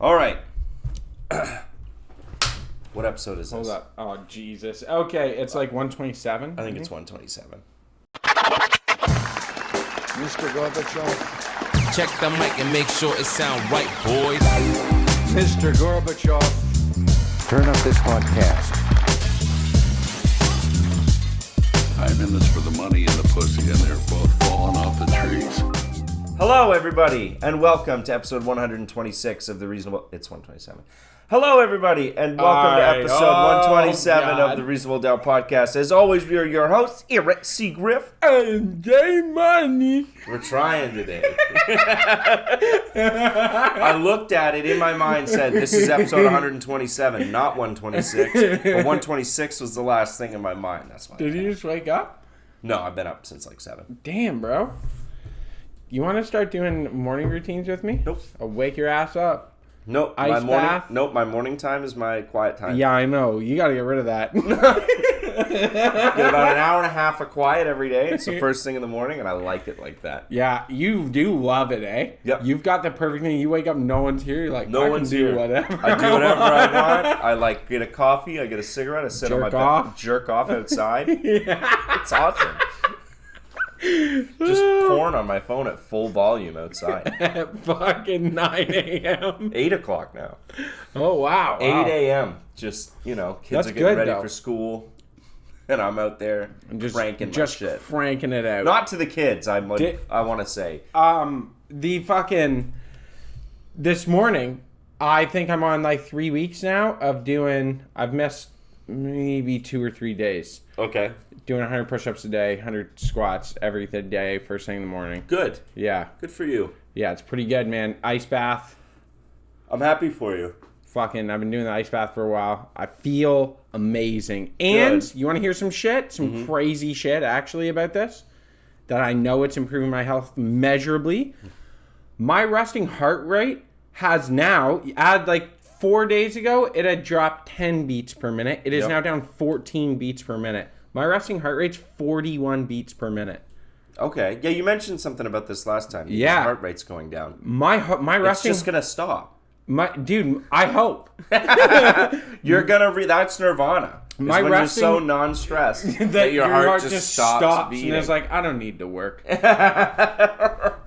All right. What episode is this? Hold up. Oh, Jesus. Okay, it's like 127. I think it's 127. Mr. Gorbachev. Check the mic and make sure it sound right, boys. Mr. Gorbachev. Turn up this podcast. I'm in this for the money and the pussy, and they're both falling off the trees. Hello, everybody, and welcome to episode 126 of the Reasonable... It's 127. Hello, everybody, and welcome to episode 127 of the Reasonable Doubt Podcast. As always, we are your hosts, Eric C. Griff. And J Money. We're trying today. I looked at it, in my mind said, this is episode 127, not 126. But 126 was the last thing in my mind. That's why. Did you just wake up? No, I've been up since like 7. Damn, bro. You want to start doing morning routines with me? Nope. I'll wake your ass up. Nope. Ice bath? My morning time is my quiet time. Yeah, I know. You got to get rid of that. Get about an hour and a half of quiet every day. It's the first thing in the morning, and I like it like that. Yeah, you do love it, eh? Yep. You've got the perfect thing. You wake up, no one's here. You're like, No I one's can do here. whatever. I do whatever I want. I like get a coffee. I get a cigarette. I sit on my Jerk bed, off. jerk off outside. It's awesome. Just porn on my phone at full volume outside. At fucking 9 a.m. 8 o'clock now. Oh, wow. 8 a.m. Just, kids That's are getting good, ready though. for school. And I'm out there cranking my shit. Cranking it out. Not to the kids, I want to say. This morning, I think I'm on like 3 weeks now of doing, I've missed maybe 2 or 3 days. Okay. Doing 100 push-ups a day, 100 squats every day, first thing in the morning. Good. Yeah. Good for you. Yeah, it's pretty good, man. Ice bath. I'm happy for you. I've been doing the ice bath for a while. I feel amazing. And Good. you want to hear some shit? Some crazy shit, actually, about this? That I know it's improving my health measurably. My resting heart rate has now, like 4 days ago, it had dropped 10 beats per minute. It is now down 14 beats per minute. My resting heart rate's 41 beats per minute. Okay. Yeah, you mentioned something about this last time. Yeah. Your heart rate's going down. My resting... It's just going to stop. Dude, I hope. You're going to... That's nirvana. My when resting- you're so non-stressed that your heart just stops beating. And it's like, I don't need to work.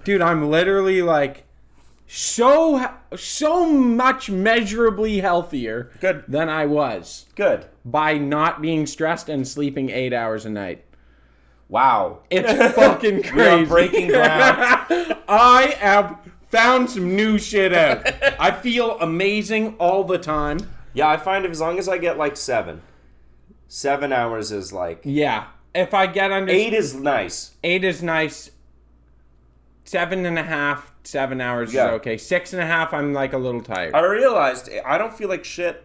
Dude, I'm literally like so much measurably healthier Good. than I was Good. by not being stressed and sleeping 8 hours a night. Wow. It's fucking crazy. We're on breaking ground. I have found some new shit out. I feel amazing all the time. Yeah, I find as long as I get like 7 hours is like... Yeah. If I get under... 8 is nice. 8 is nice. 7 hours is okay. 6.5, I'm like a little tired. I realized I don't feel like shit.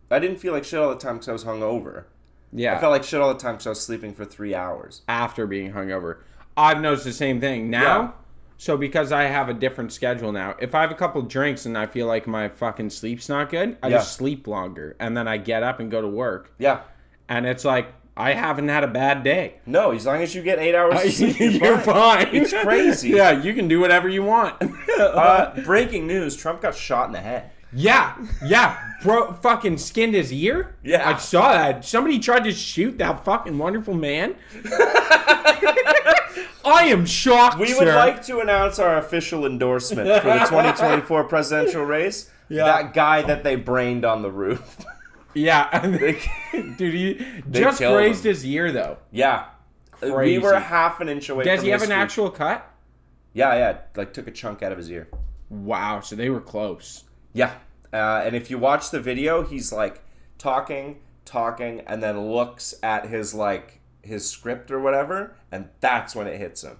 I didn't feel like shit all the time because I was hungover. Yeah. I felt like shit all the time because I was sleeping for 3 hours. After being hungover. I've noticed the same thing. Now, Yeah. so because I have a different schedule now, if I have a couple drinks and I feel like my fucking sleep's not good, I just sleep longer. And then I get up and go to work. Yeah. And it's like, I haven't had a bad day. No, as long as you get 8 hours of sleep, You're fine. It's crazy. Yeah, you can do whatever you want. Breaking news, Trump got shot in the head. Yeah. Bro, fucking skinned his ear? Yeah. I saw that. Somebody tried to shoot that fucking wonderful man. I am shocked, We would like to announce our official endorsement for the 2024 presidential race. Yeah. That guy that they brained on the roof. Yeah. Dude, he just killed grazed him. his ear, though. Yeah. Crazy. We were half an inch away Does from he have his an feet. actual cut? Yeah. Like, took a chunk out of his ear. Wow, so they were close. Yeah. And if you watch the video, he's, like, talking, and then looks at his script or whatever, and that's when it hits him.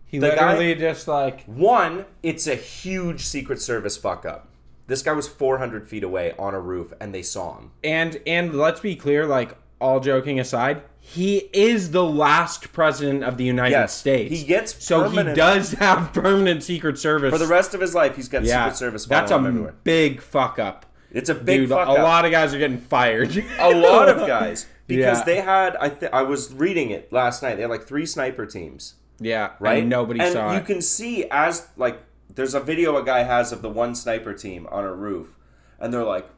He The literally just, like... One, it's a huge Secret Service fuck-up. This guy was 400 feet away on a roof, and they saw him. And let's be clear, like, all joking aside, he is the last president of the United States. He gets So permanent... he does have permanent Secret Service. For the rest of his life, he's got Secret Service following that's him a everywhere. big fuck-up. It's a big Dude, fuck-up. a lot of guys are getting fired. A lot of guys. Because Yeah. they had... I was reading it last night. They had, like, 3 sniper teams. Yeah, Right? and nobody saw And you it. can see as, like, there's a video a guy has of the one sniper team on a roof, and they're like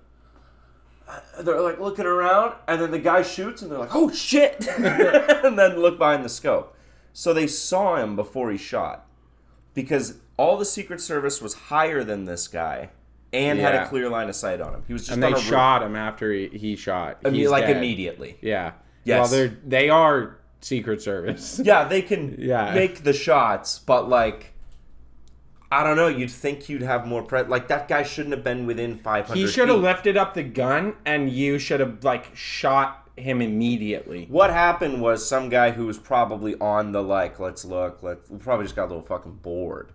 looking around, and then the guy shoots, and they're like, oh shit, and then look behind the scope. So they saw him before he shot, because all the Secret Service was higher than this guy, and had a clear line of sight on him. He was just and on they a shot him after he shot. He's like dead. immediately. Yeah. Yes. Well, they are Secret Service. Yeah, they can Yeah. make the shots, but like, I don't know. You'd think you'd have more like that guy shouldn't have been within 500. He should have feet. lifted up the gun, and you should have like shot him immediately. What happened was some guy who was probably on the let's probably just got a little fucking bored.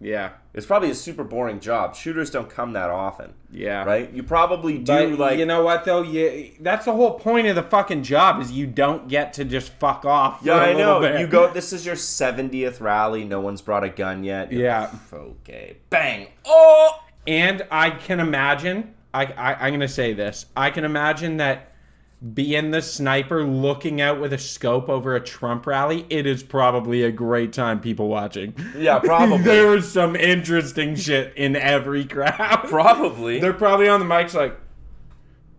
Yeah. It's probably a super boring job. Shooters don't come that often. Yeah. Right? You probably do But you know what though? That's the whole point of the fucking job is you don't get to just fuck off. Yeah, for a I know. little bit. You go. This is your 70th rally. No one's brought a gun yet. You're Yeah. Okay. Bang. Oh. And I can imagine. I'm gonna say this. I can imagine that being the sniper looking out with a scope over a Trump rally, it is probably a great time, people watching. Yeah, probably. There's some interesting shit in every crowd. Probably. They're probably on the mics like,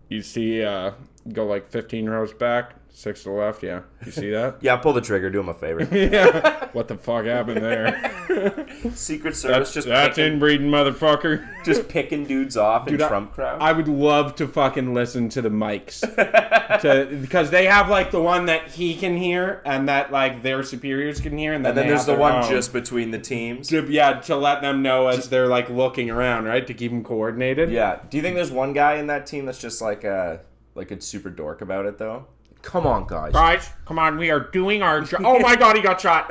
you see, go like 15 rows back, 6 to the left, yeah. You see that? Yeah, pull the trigger. Do him a favor. Yeah. What the fuck happened there? Secret Service That's inbreeding, motherfucker. just picking dudes off in Dude, Trump crowd. I would love to fucking listen to the mics. Because they have like the one that he can hear and that like their superiors can hear. And then there's they the have one their own. just between the teams. to let them know as they're like looking around, right? To keep them coordinated. Yeah. Do you think there's one guy in that team that's just like a super dork about it though? Come on, guys. Guys, come on, we are doing our job. Oh my god, he got shot.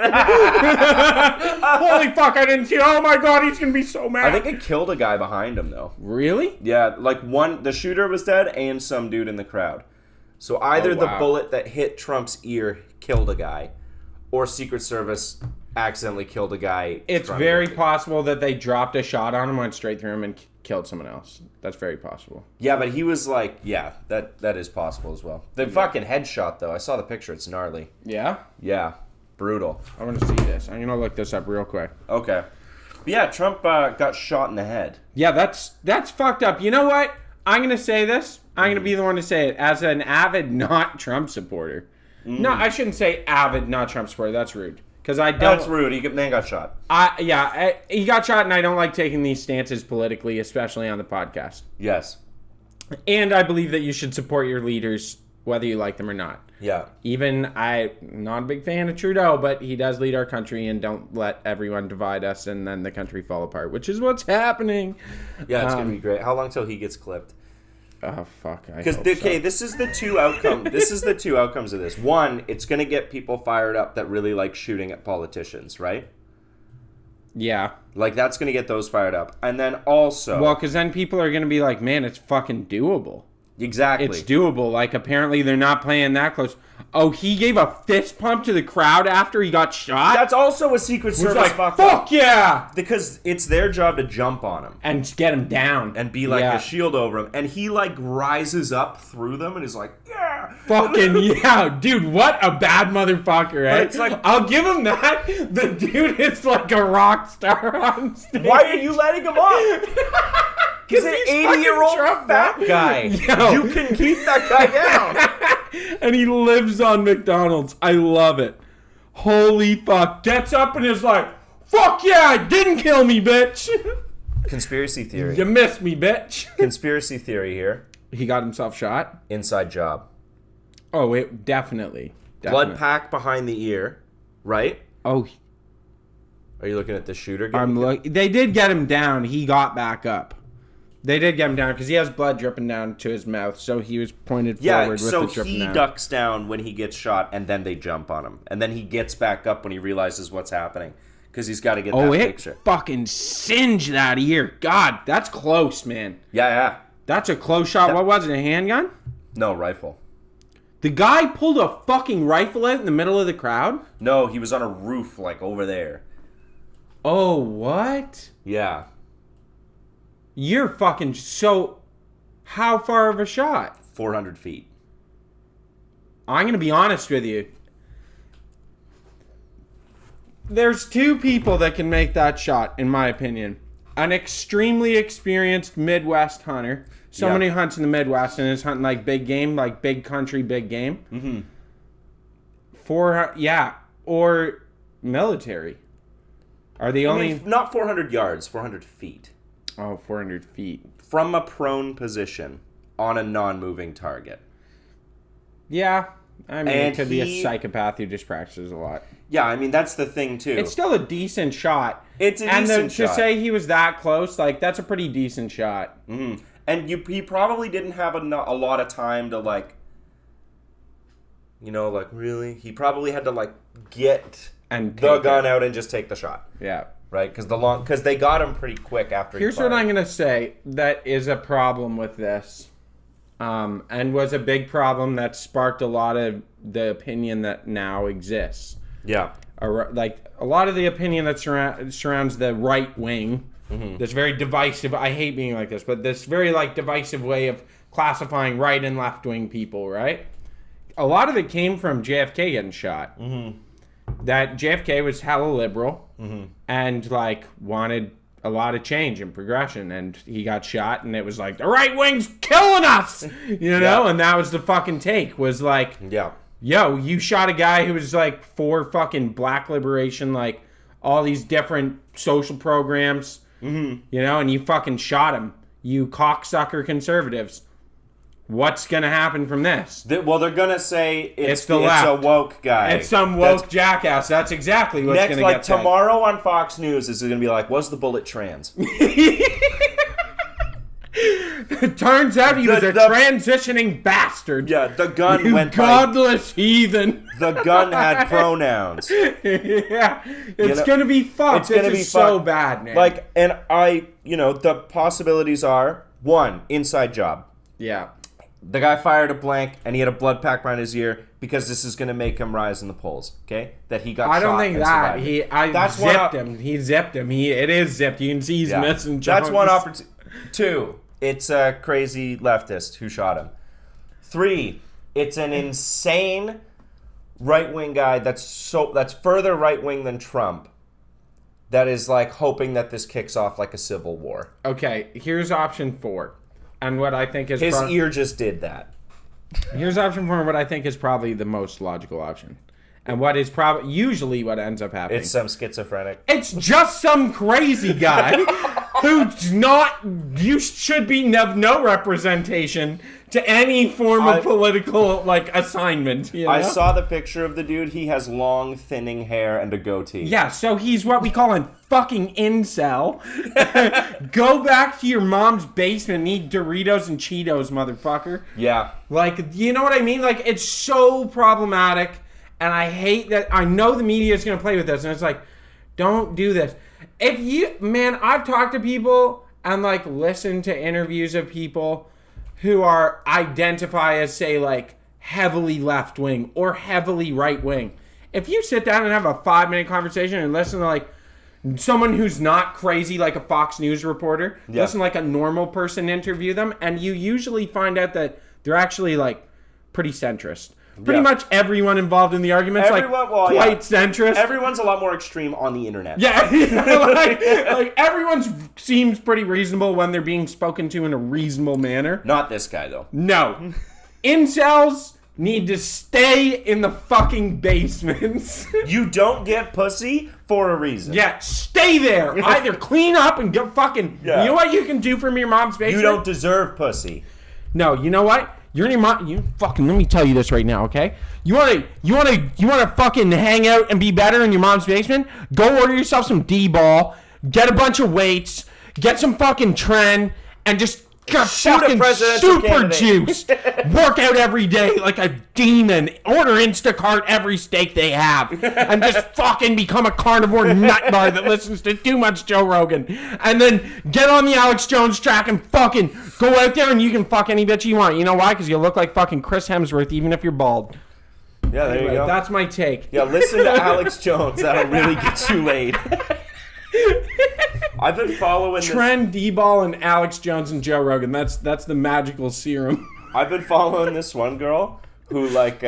Holy fuck, I didn't see. Oh my god, he's gonna be so mad. I think it killed a guy behind him though. Really? Yeah, like the shooter was dead and some dude in the crowd. So either the wow. bullet that hit Trump's ear killed a guy, or Secret Service accidentally killed a guy. It's trying to very get- possible that they dropped a shot on him, went straight through him, and killed someone else. That's very possible. Yeah, but he was like, yeah, that is possible as well. The fucking headshot though, I saw the picture. It's gnarly. Yeah? Yeah, brutal. I want to see this. I'm gonna look this up real quick. Okay. But yeah, Trump got shot in the head. Yeah, that's fucked up. You know what? I'm gonna say this. I'm gonna be the one to say it as an avid not Trump supporter. No, I shouldn't say avid not Trump supporter. That's rude. Because I don't. That's rude. Man got shot. He got shot, and I don't like taking these stances politically, especially on the podcast. Yes. And I believe that you should support your leaders, whether you like them or not. Yeah. Even I'm not a big fan of Trudeau, but he does lead our country, and don't let everyone divide us and then the country fall apart, which is what's happening. Yeah, it's gonna be great. How long till he gets clipped? Oh fuck! Because this is the two outcomes. This is the two outcomes of this. One, it's gonna get people fired up that really like shooting at politicians, right? Yeah. Like that's gonna get those fired up, and then also, Well, because then people are gonna be like, "Man, it's fucking doable. exactly. It's doable." Like apparently they're not playing that close. Oh, he gave a fist pump to the crowd after he got shot. That's also a Secret It's Service like, fuck fuck up. yeah, Because it's their job to jump on him and get him down and be like Yeah. a shield over him, and he like rises up through them and is like, yeah, Fucking yeah, dude! What a bad motherfucker, right? it's like- I'll give him that. The dude is like a rock star on stage. Why are you letting him up? He's an he's 80-year-old fucking Trump, fat man. guy. Yo. You can keep that guy down. And he lives on McDonald's. I love it. Holy fuck! Gets up and is like, "Fuck yeah! It didn't kill me, bitch. Conspiracy theory. You missed me, bitch." Conspiracy theory here. He got himself shot. Inside job. Oh, it definitely. Blood pack behind the ear, right? Oh, Are you looking at the shooter? They did get him down. He got back up. They did get him down because he has blood dripping down to his mouth, so he was pointed forward with so the dripping he down. ducks down when he gets shot, and then they jump on him, and then he gets back up when he realizes what's happening because he's got to get that Oh, it picture. fucking singed that ear. God, that's close, man. Yeah. That's a close shot. What was it, a handgun? No, rifle. The guy pulled a fucking rifle out in the middle of the crowd? No, he was on a roof, like over there. Oh, what? Yeah. You're fucking so... How far of a shot? 400 feet. I'm going to be honest with you. There's two people that can make that shot, in my opinion. An extremely experienced Midwest hunter. Someone who hunts in the Midwest and is hunting like big game, like big country, big game. Mm-hmm. Or military. Are the only... not 400 yards, 400 feet. Oh, 400 feet. From a prone position on a non-moving target. Yeah. I mean, it could be a psychopath who just practices a lot. Yeah, I mean, that's the thing, too. It's still a decent shot. It's a decent shot. To say he was that close, like, that's a pretty decent shot. Mm-hmm. And he probably didn't have a lot of time to, like, really? He probably had to, like, get the gun out and just take the shot. Yeah. Right? Because they got him pretty quick after Here's what I'm going to say that is a problem with this. And was a big problem that sparked a lot of the opinion that now exists. Yeah. Like, a lot of the opinion that surrounds the right wing, this very divisive, I hate being like this, but this very, like, divisive way of classifying right and left wing people, right? A lot of it came from JFK getting shot. Mm-hmm. That JFK was hella liberal and, like, wanted a lot of change and progression, and he got shot, and it was like, the right wing's killing us, you know? And that was the fucking take, was like, yo, you shot a guy who was like for fucking black liberation, like all these different social programs, you know, and you fucking shot him, you cocksucker conservatives. What's gonna happen from this? They're gonna say it's the left. It's a woke guy. It's some woke jackass. That's exactly what's gonna get next. Like tomorrow on Fox News is gonna be like, was the bullet trans? It turns out he was a transitioning bastard. Yeah, the gun you went godless heathen. The gun had pronouns. Yeah, it's gonna be fucked. It's gonna be so bad, man. Like, and the possibilities are, one, inside job. Yeah. The guy fired a blank, and he had a blood pack behind his ear because this is going to make him rise in the polls. Okay, that he got. I don't shot think and that survived. zipped him. He zipped him. It is zipped. You can see he's missing. That's one opportunity. 2, it's a crazy leftist who shot him. 3, it's an insane right-wing guy that's further right-wing than Trump. That is like hoping that this kicks off like a civil war. Okay, here's option 4. And what I think is... His ear just did that. Here's option 4, what I think is probably the most logical option. And what is probably usually what ends up happening. It's some schizophrenic. It's just some crazy guy who's not... You should be no representation to any form of political, like, assignment. You know? I saw the picture of the dude. He has long, thinning hair and a goatee. Yeah, so he's what we call a fucking incel. Go back to your mom's basement and eat Doritos and Cheetos, motherfucker. Yeah. Like, you know what I mean? Like, it's so problematic, and I hate that. I know the media is going to play with this, and it's like, don't do this. I've talked to people and, like, listened to interviews of people who identify as, say, like, heavily left-wing or heavily right-wing. If you sit down and have a 5-minute conversation and listen to, like, someone who's not crazy like a Fox News reporter, listen like a normal person interview them, and you usually find out that they're actually, like, pretty centrist. Pretty much everyone involved in the argument's quite centrist. Everyone's a lot more extreme on the internet. Yeah, like everyone seems pretty reasonable when they're being spoken to in a reasonable manner. Not this guy, though. No. Incels need to stay in the fucking basements. You don't get pussy for a reason. Yeah, stay there. Either clean up and get fucking... Yeah. You know what you can do from your mom's basement? You don't deserve pussy. No, you know what? You're in your mom. You fucking. Let me tell you this right now, okay? You wanna fucking hang out and be better in your mom's basement? Go order yourself some D-ball, get a bunch of weights, get some fucking Tren, and just get fucking super juiced. Work out every day like a demon. Order Instacart every steak they have, and just fucking become a carnivore nutbar that listens to too much Joe Rogan. And then get on the Alex Jones track and fucking go out there and you can fuck any bitch you want. You know why? Because you look like fucking Chris Hemsworth even if you're bald. Yeah, there you go. That's my take. Yeah, listen to Alex Jones. That'll really get you laid. I've been following Tren, D-Ball, and Alex Jones and Joe Rogan. That's the magical serum. I've been following this one girl who, like,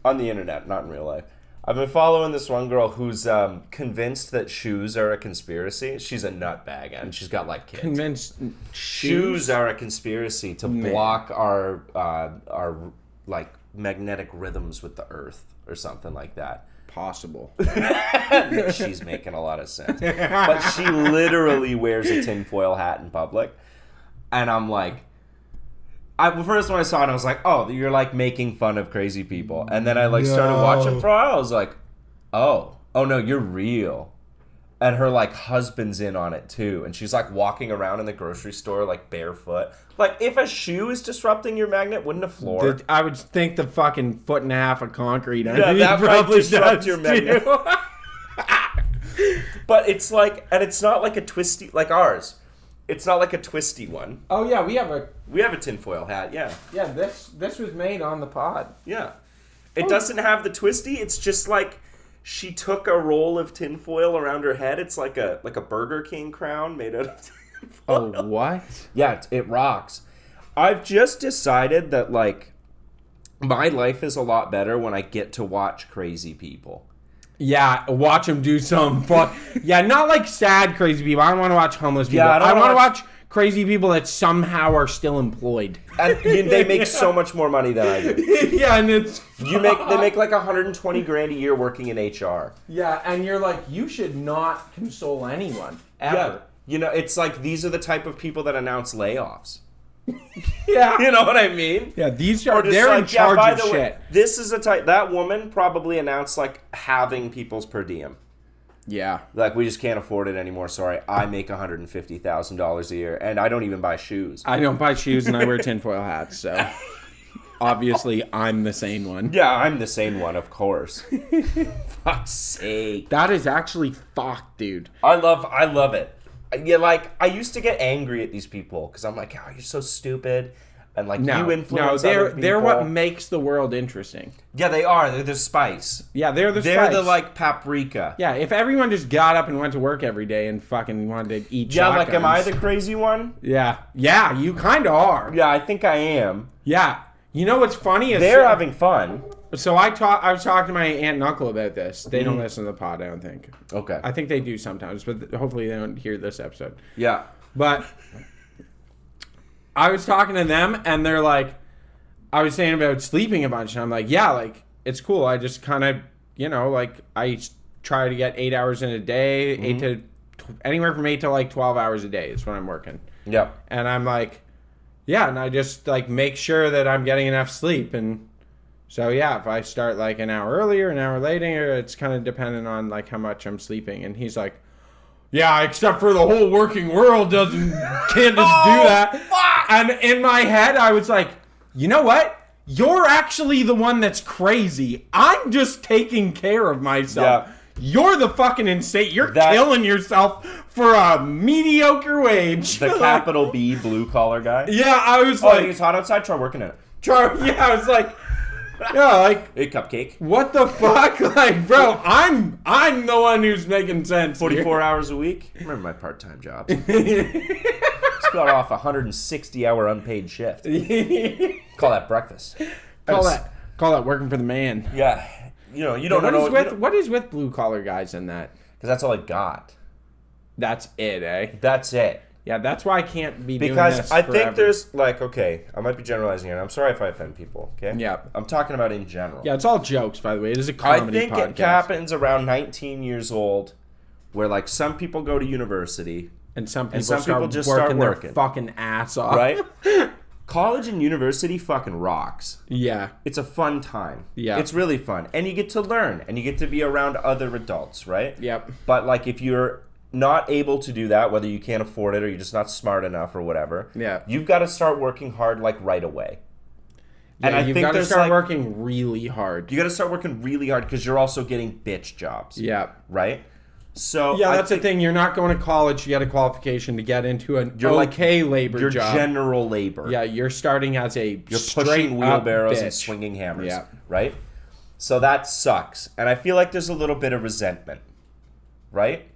on the internet, not in real life, I've been following this one girl who's convinced that shoes are a conspiracy. She's a nutbag, and she's got like kids. Convinced Shoes are a conspiracy to block our like magnetic rhythms with the earth or something like that. Possible. She's making a lot of sense. But she literally wears a tinfoil hat in public. And I'm like, first when I saw it, I was like, oh, you're like making fun of crazy people. And then I like started watching for a while. I was like, oh no, you're real. And her like husband's in on it too. And she's like walking around in the grocery store like barefoot. Like if a shoe is disrupting your magnet, wouldn't a floor? I would think the fucking foot and a half of concrete. Yeah, that probably disrupts your magnet. But it's like, and it's not like a twisty, like ours. It's not like a twisty one. Oh yeah, we have a tinfoil hat, yeah. Yeah, this was made on the pod. Yeah. It doesn't have the twisty, it's just like she took a roll of tinfoil around her head. It's like a Burger King crown made out of tinfoil. Oh, what? Yeah, it rocks. I've just decided that like my life is a lot better when I get to watch crazy people. Yeah, watch them do some fun. Yeah, not like sad crazy people. I don't want to watch homeless people. Yeah, I want to watch crazy people that somehow are still employed. And they make so much more money than I do. Yeah, and it's they make like $120,000 a year working in HR. Yeah, and you're like, you should not console anyone ever. Yeah. You know, it's like these are the type of people that announce layoffs. Yeah. You know what I mean? Yeah, they're in charge of shit. This is a type, that woman probably announced like halving people's per diem. Yeah. Like, we just can't afford it anymore. Sorry, I make $150,000 a year, and I don't even buy shoes. I don't buy shoes, and I wear tinfoil hats, so obviously I'm the sane one. Yeah, I'm the sane one, of course. Fuck's sake. That is actually fucked, dude. I love it. Yeah, like, I used to get angry at these people, because I'm like, oh, you're so stupid. And like you influence other people. They're what makes the world interesting. Yeah, they are. They're the spice. Yeah, they're the spice. They're the like paprika. Yeah, if everyone just got up and went to work every day and fucking wanted to eat shotguns. Yeah, like am I the crazy one? Yeah. Yeah, you kind of are. Yeah, I think I am. Yeah. You know what's funny is they're having fun. So I was talking to my aunt and uncle about this. They don't listen to the pod, I don't think. Okay. I think they do sometimes, but hopefully they don't hear this episode. Yeah. But I was talking to them and they're like, I was saying about sleeping a bunch, and I'm like, yeah, like, it's cool. I just kind of, you know, like, I try to get 8 hours in a day, anywhere from 8 to, like, 12 hours a day is when I'm working. Yeah. And I'm like, yeah, and I just, like, make sure that I'm getting enough sleep. And so, yeah, if I start, like, an hour earlier, an hour later, it's kind of dependent on, like, how much I'm sleeping. And he's like, yeah, except for the whole working world can't just do that. Fuck! And in my head, I was like, you know what? You're actually the one that's crazy. I'm just taking care of myself. Yeah. You're the fucking insane. You're killing yourself for a mediocre wage. The capital B blue collar guy. Yeah, I was like, it's hot outside. Try working in it. Yeah, I was like, yeah, like, hey, cupcake. What the fuck? Like, bro, I'm the one who's making sense. 44 hours a week. I remember my part-time jobs. Just got off a 160-hour unpaid shift. Call that breakfast. Call that working for the man. Yeah. You know, you don't know. What is with blue collar guys in that? Because that's all I got. That's it, eh? That's it. Yeah, that's why I can't be doing because this I forever. think there's like, okay, I might be generalizing here, and I'm sorry if I offend people. Okay. Yeah. I'm talking about in general. Yeah, it's all jokes, by the way. It is a comedy podcast. I think it happens around 19 years old, where like some people go to university, and some people just start working their fucking ass off. Right. College and university fucking rocks. Yeah. It's a fun time. Yeah. It's really fun. And you get to learn, and you get to be around other adults, right? Yep. But like if you're not able to do that, whether you can't afford it or you're just not smart enough or whatever, you've got to start working hard like right away. Yeah, and I think got to start working really hard. You got to start working really hard because you're also getting bitch jobs. Yeah. Right? So yeah, that's the thing. You're not going to college to get a qualification to get into an labor your job. Your general labor. Yeah, you're starting as a You're pushing wheelbarrows and swinging hammers. Yeah. Right? So that sucks. And I feel like there's a little bit of resentment. Right?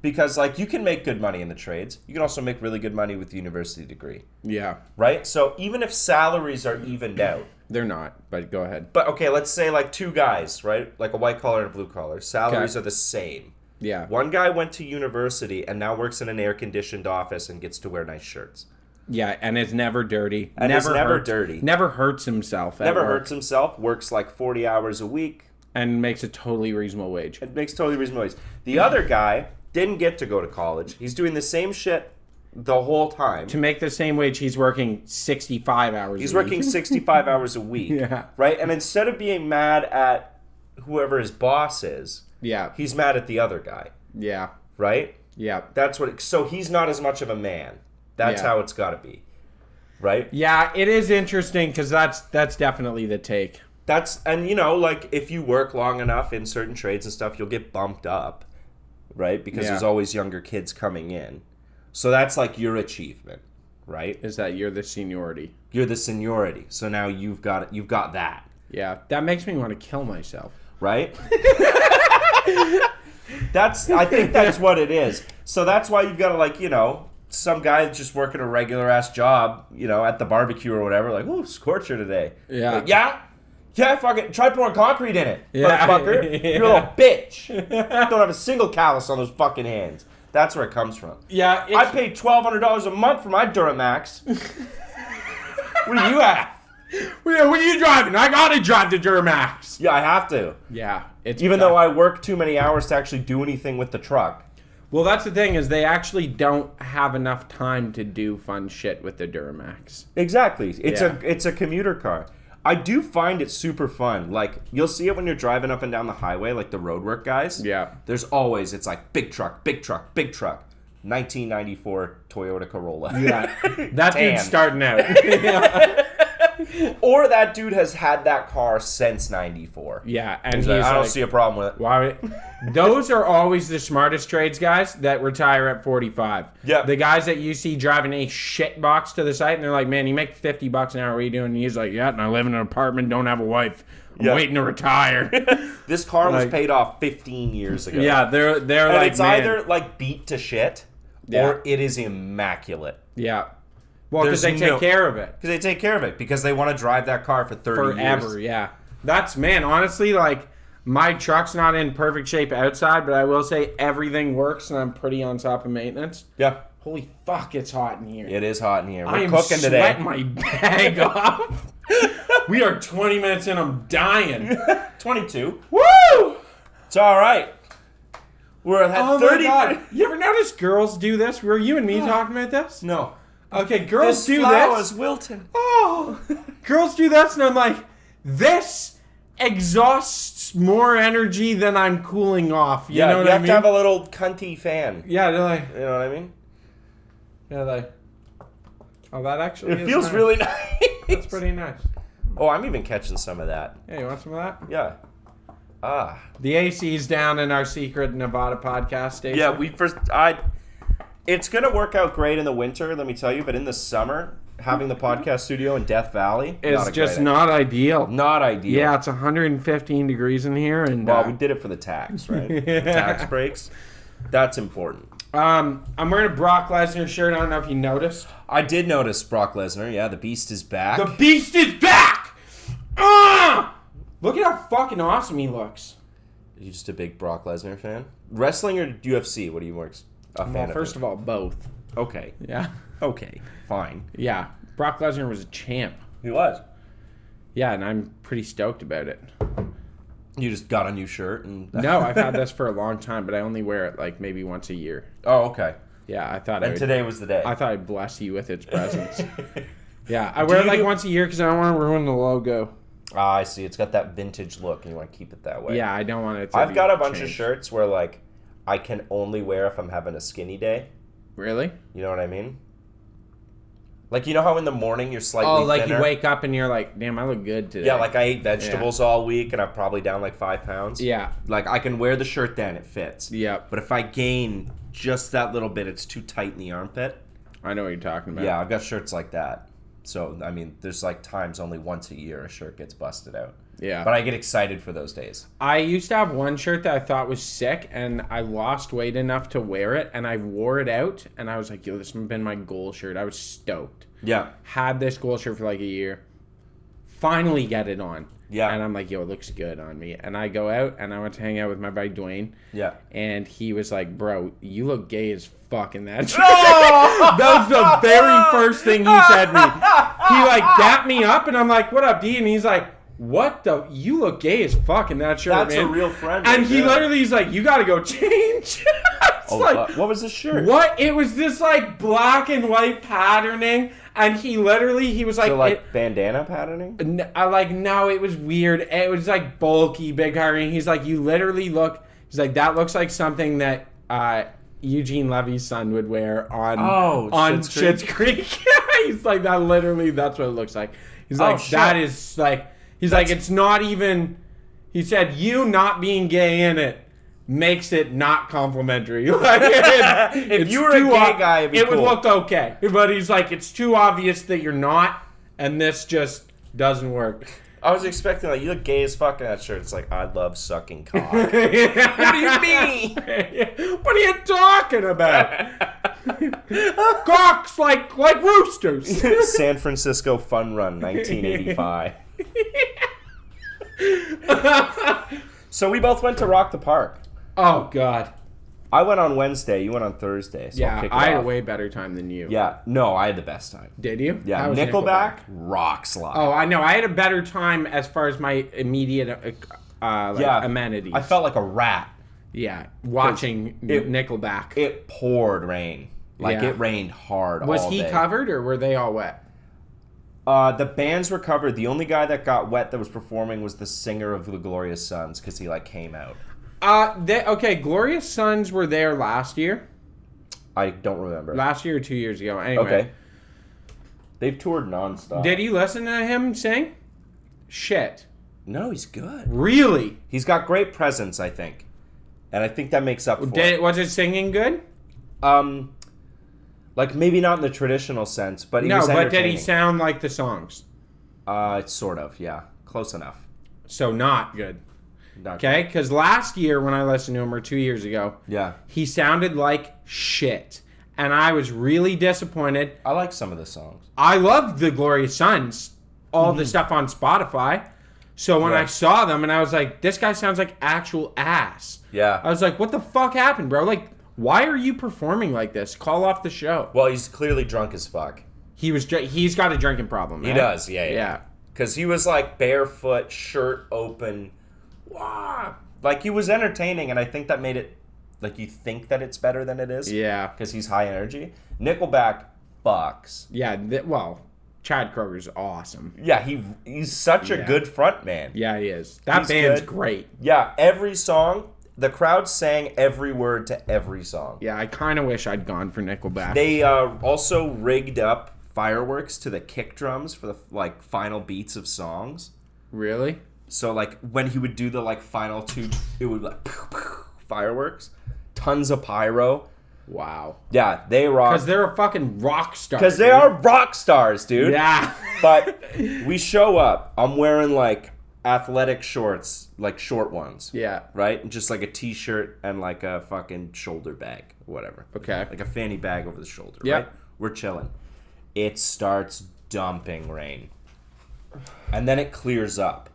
Because, like, you can make good money in the trades. You can also make really good money with the university degree, Yeah. right? So even if salaries are evened out, They're not, but go ahead. but okay, let's say like two guys, right? Like a white collar and a blue collar. Salaries are the same. Yeah. One guy went to university and now works in an air-conditioned office and gets to wear nice shirts. Yeah, and is never dirty. And is never hurts, dirty. Never hurts himself. At Never work, hurts himself, works like 40 hours a week. and makes a totally reasonable wage. It makes totally reasonable noise. The other guy didn't get to go to college. He's doing the same shit the whole time. To make the same wage, he's working 65 hours. He's a week. working 65 hours a week. Yeah. Right? And instead of being mad at whoever his boss is, Yeah. he's mad at the other guy. Yeah. Right? Yeah. That's what. So he's not as much of a man. That's Yeah. how it's got to be. Right? Yeah, it is interesting because that's definitely the take. And you know, like if you work long enough in certain trades and stuff, you'll get bumped up, right? Because Yeah. there's always younger kids coming in. So that's like your achievement, right? Is that you're the seniority? You're the seniority. So now you've got that, Yeah, that makes me want to kill myself. right? I think that's what it is. So that's why you've got to, like, you know, some guy just working a regular ass job, you know, at the barbecue or whatever, like, ooh, scorcher today. Yeah. Like, yeah, fucking try pouring concrete in it, Yeah. motherfucker. You're a little bitch. Don't have a single callus on those fucking hands. That's where it comes from. Yeah, I paid $1,200 a month for my Duramax. What do you have? What are you driving? I gotta drive the Duramax. Yeah, I have to. Yeah, it's Even though I work too many hours to actually do anything with the truck. Well, that's the thing is they actually don't have enough time to do fun shit with the Duramax. Exactly. Yeah. It's a commuter car. I do find it super fun. Like, you'll see it when you're driving up and down the highway, like the roadwork guys. Yeah. There's always, it's like big truck, big truck, big truck. 1994 Toyota Corolla. Yeah, that Tan. dude's starting out. Or that dude has had that car since 94. Yeah, and He's he's like, I don't like, see a problem with it. why? Those are always the smartest trades guys that retire at 45. Yeah. The guys that you see driving a shit box to the site and they're like, man, you make $50 an hour. What are you doing? And he's like, yeah, and I live in an apartment, don't have a wife. I'm Yeah. waiting to retire. This car was Like- paid off 15 years ago. Yeah, they're And like, it's man. either like beat to shit Yeah. or it is immaculate. Yeah. Well, because they There's take no- care of it. Because they take care of it. Because they want to drive that car for 30 Forever, years. yeah. That's, man, honestly, like, my truck's not in perfect shape outside, but I will say everything works and I'm pretty on top of maintenance. Yeah. Holy fuck, it's hot in here. It is hot in here. We're I am cooking sweating today. my bag off. We are 20 minutes in, I'm dying. 22. Woo! It's all right. We're at Oh 30. my god. You ever notice girls do this? Were you and me talking about this? No. Okay, girls This do flowers this. wilting. Oh, girls do this, and I'm like, this exhausts more energy than I'm cooling off. You know what you I have mean? to have a little cunty fan. Yeah, they're like, You know what I mean? oh, that actually It is feels nice. really nice. That's pretty nice. Oh, I'm even catching some of that. Hey, you want some of that? Yeah. Ah. The AC's down in our secret Nevada podcast station. Yeah, it's going to work out great in the winter, let me tell you, but in the summer, having the podcast studio in Death Valley It's not just great not ideal. idea. Not ideal. Yeah, it's 115 degrees in here, and Well, we did it for the tax, right? The tax breaks. That's important. I'm wearing a Brock Lesnar shirt. I don't know if you noticed. I did notice Brock Lesnar. Yeah, the Beast is back. The Beast is back! Ah! Look at how fucking awesome he looks. Are you just a big Brock Lesnar fan? Wrestling or UFC? What are you more a fan Well, of? first of all, both. Okay. Yeah. Okay. Fine. Yeah. Brock Lesnar was a champ. He was. Yeah, and I'm pretty stoked about it. You just got a new shirt and. No, I've had this for a long time, but I only wear it like maybe once a year. Oh, okay. Yeah, I thought And today was the day. I thought I'd bless you with its presence. Yeah, I wear it you like do- once a year because I don't want to ruin the logo. Ah, I see. It's got that vintage look, and you want to keep it that way. Yeah, I don't want it to I've be got a bunch of changed. shirts where like I can only wear if I'm having a skinny day. Really? You know what I mean? Like, you know how in the morning you're slightly Oh, like thinner? you wake up and you're like, damn, I look good today. Yeah, like I ate vegetables all week and I'm probably down like 5 pounds. Yeah. Like I can wear the shirt then, it fits. Yeah. But if I gain just that little bit, it's too tight in the armpit. I know what you're talking about. Yeah, I've got shirts like that. So, I mean, there's like times only once a year a shirt gets busted out. Yeah. But I get excited for those days. I used to have one shirt that I thought was sick, and I lost weight enough to wear it, and I wore it out, and I was like, yo, this has been my goal shirt. I was stoked. Yeah. Had this goal shirt for like a year. Finally get it on. Yeah. And I'm like, yo, it looks good on me. And I go out, and I went to hang out with my buddy Dwayne. Yeah. And he was like, bro, you look gay as fuck in that shirt. That was the very first thing he said to me. He like dapped me up, and I'm like, what up, D? And he's like, what the? You look gay as fuck in that shirt, That's man. a real friend. And right he there. literally, he's like, you gotta go change. It's like, what was the shirt? what? It was this like black and white patterning, and he was like, So like bandana patterning? no, it was weird. It was like bulky, big patterning. He's like, you literally look. He's like, that looks like something that Eugene Levy's son would wear on Schitt's Creek. He's like, that's what it looks like. He's like, that is like. He's like, it's not even. He said, you not being gay in it makes it not complimentary. Like, If you were a gay guy, it'd be it would cool. look okay. But he's like, it's too obvious that you're not, and this just doesn't work. I was expecting, like, you look gay as fuck in that shirt. It's like, I love sucking cock. What do you mean? What are you talking about? Cocks like roosters. San Francisco Fun Run, 1985. So we both went to Rock the Park. Oh, God. I went on Wednesday. You went on Thursday. So I'll Yeah, kick it I had a off. way better time than you. Yeah, no, I had the best time. Did you? Yeah, How was Nickelback rocks live. Oh, I know. I had a better time as far as my immediate amenities. I felt like a rat. Yeah, watching Nickelback. It poured rain. Like, Yeah. it rained hard Was all he day. covered, or were they all wet? The bands were covered. The only guy that got wet that was performing was the singer of the Glorious Sons, because he, like, came out. Okay, Glorious Sons were there last year. I don't remember. Last year or 2 years ago. Anyway. Okay. They've toured nonstop. Did you listen to him sing? Shit. No, he's good. Really? He's got great presence, I think. And I think that makes up for it. Was it singing good? Like, maybe not in the traditional sense, but he was No, but did entertaining. he sound like the songs? Sort of, yeah. Close enough. So not good. Not Okay? Because last year when I listened to him, or 2 years ago, Yeah. he sounded like shit. And I was really disappointed. I like some of the songs. I loved the Glorious Sons, all the stuff on Spotify. So when I Right. saw them, and I was like, this guy sounds like actual ass. Yeah. I was like, what the fuck happened, bro? Like, why are you performing like this? Call off the show. Well, he's clearly drunk as fuck. He's got a drinking problem. He right? does, yeah. Yeah. Because he was, like, barefoot, shirt open. Wah! Like, he was entertaining, and I think that made it, like, you think that it's better than it is. Yeah. Because he's high energy. Nickelback fucks. Yeah. Chad Kroger's awesome. Yeah, he's such a Yeah. good front man. Yeah, he is. That He's band's good. great. Yeah, every song, the crowd sang every word to every song. Yeah, I kind of wish I'd gone for Nickelback. They also rigged up fireworks to the kick drums for the, like, final beats of songs. Really? So, like, when he would do the, like, final two, it would be like fireworks, tons of pyro. Wow. Yeah, they rock. Because they're a fucking rock star. Because they dude. are rock stars, dude. Yeah. But we show up. I'm wearing, like, athletic shorts, like, short ones. Yeah. Right? And just, like, a t-shirt and, like, a fucking shoulder bag. Whatever. Okay. Like a fanny bag over the shoulder, Yep. right? We're chilling. It starts dumping rain. And then it clears up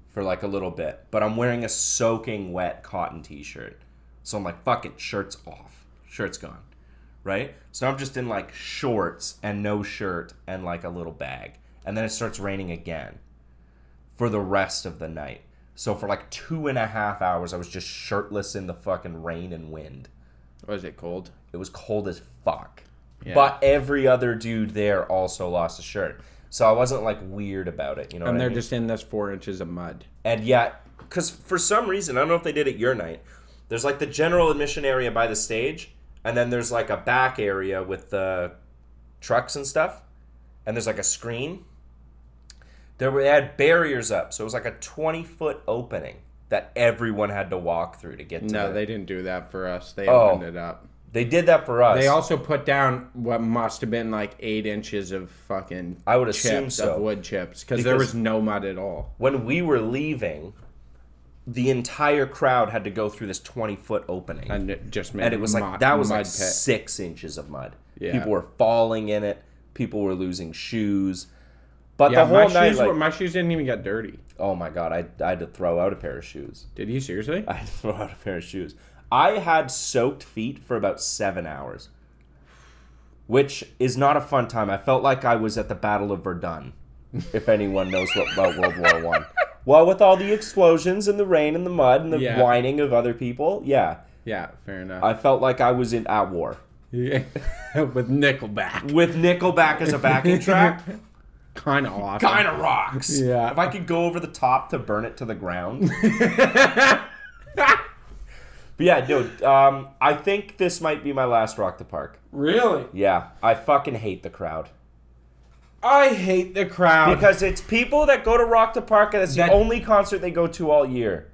for, like, a little bit. But I'm wearing a soaking wet cotton t-shirt. So I'm like, fuck it, shirt's off. Shirt's gone. Right? So I'm just in, like, shorts and no shirt and, like, a little bag. And then it starts raining again for the rest of the night. So for, like, 2.5 hours, I was just shirtless in the fucking rain and wind. Was it cold? It was cold as fuck. Yeah. But every other dude there also lost a shirt. So I wasn't, like, weird about it, you know And what I they're mean? just in this 4 inches of mud. And yet, because for some reason, I don't know if they did it your night, there's, like, the general admission area by the stage, and then there's, like, a back area with the trucks and stuff, and there's, like, a screen. They had barriers up, so it was like a 20-foot opening that everyone had to walk through to get to No, the... they didn't do that for us. They Oh. opened it up. They did that for us. They also put down what must have been like 8 inches of fucking I would chips, assume so. of wood chips, because there was no mud at all. When we were leaving, the entire crowd had to go through this 20-foot opening. And it just made And it was like, mud, that was like pit. 6 inches of mud. Yeah. People were falling in it. People were losing shoes. But Yeah, the whole night, my shoes didn't even get dirty. oh my God, I had to throw out a pair of shoes. Did you seriously? I had to throw out a pair of shoes. I had soaked feet for about 7 hours, which is not a fun time. I felt like I was at the Battle of Verdun, if anyone knows about World War One. Well, with all the explosions and the rain and the mud and the whining of other people, yeah. Yeah, fair enough. I felt like I was at war. Yeah. With Nickelback. With Nickelback as a backing track, Kind of awesome. kind of rocks. Yeah. If I could go over the top to burn it to the ground. But yeah, dude, I think this might be my last Rock the Park. Really? Yeah, I fucking hate the crowd. I hate the crowd. Because it's people that go to Rock the Park and it's the That- only concert they go to all year.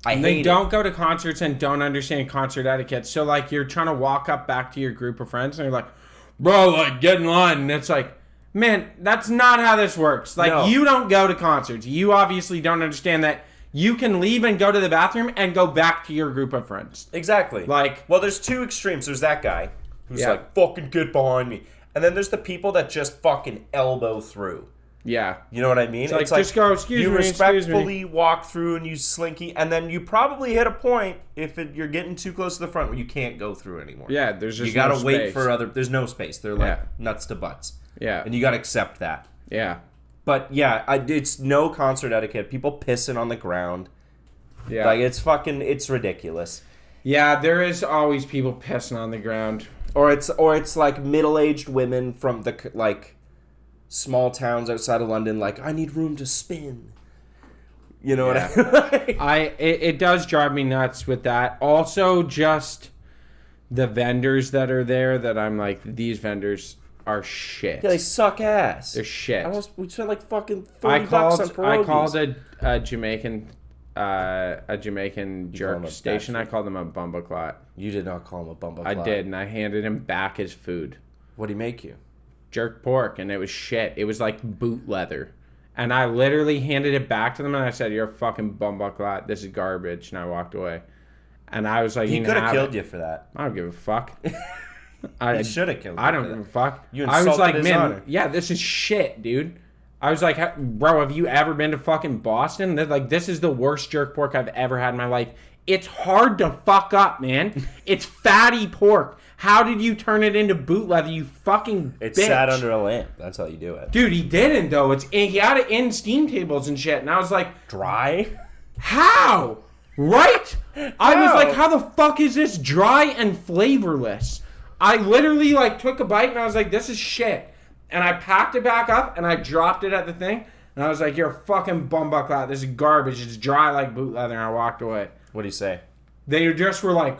They don't go to concerts and don't understand concert etiquette. So, like, you're trying to walk up back to your group of friends and you're like, bro, like, get in line. And it's like, man, that's not how this works. Like, No. you don't go to concerts. You obviously don't understand that you can leave and go to the bathroom and go back to your group of friends. Exactly. Like- well, there's two extremes. There's that guy who's Yeah. like, fucking get behind me. And then there's the people that just fucking elbow through. Yeah. You know what I mean? It's like, just go, excuse you me, respectfully walk through and you slinky, and then you probably hit a point if you're getting too close to the front where you can't go through anymore. Yeah, there's just you gotta no wait space. for other. There's no space. They're like Yeah. nuts to butts. Yeah. And you gotta accept that. Yeah. But yeah, it's no concert etiquette. People pissing on the ground. Yeah. Like it's ridiculous. Yeah, there is always people pissing on the ground. Or it's like middle-aged women from the like small towns outside of London. Like, I need room to spin. You know what I mean? It does drive me nuts with that. Also, just the vendors that are there that I'm like, these vendors are shit. Yeah, they suck ass. They're shit. We spent like fucking $40 on pierogies. I called a Jamaican jerk him a station. I bastard. called him a bumbleclot. You did not call him a bumble. I did, and I handed him back his food. What'd he make you? Jerk pork, and it was shit. It was like boot leather. And I literally handed it back to them, and I said, "You're a fucking bumbleclot. This is garbage." And I walked away. And I was like, He "You could can have have killed it." you for that. I don't give a fuck. He should have killed you. I don't for give a that. fuck. You I was insulted like, his man, honor. yeah, this is shit, dude. I was like, bro, have you ever been to fucking Boston? They're like, this is the worst jerk pork I've ever had in my life. It's hard to fuck up, man. It's fatty pork. How did you turn it into boot leather, you fucking It bitch? sat under a lamp. That's how you do it. Dude, he didn't, though. He had it in steam tables and shit. And I was like, Dry? how? Right? I was How? like, how the fuck is this dry and flavorless? I literally like took a bite and I was like, this is shit. And I packed it back up and I dropped it at the thing. And I was like, you're a fucking bumbuckler. This is garbage. It's dry like boot leather. And I walked away. What do you say? They just were like,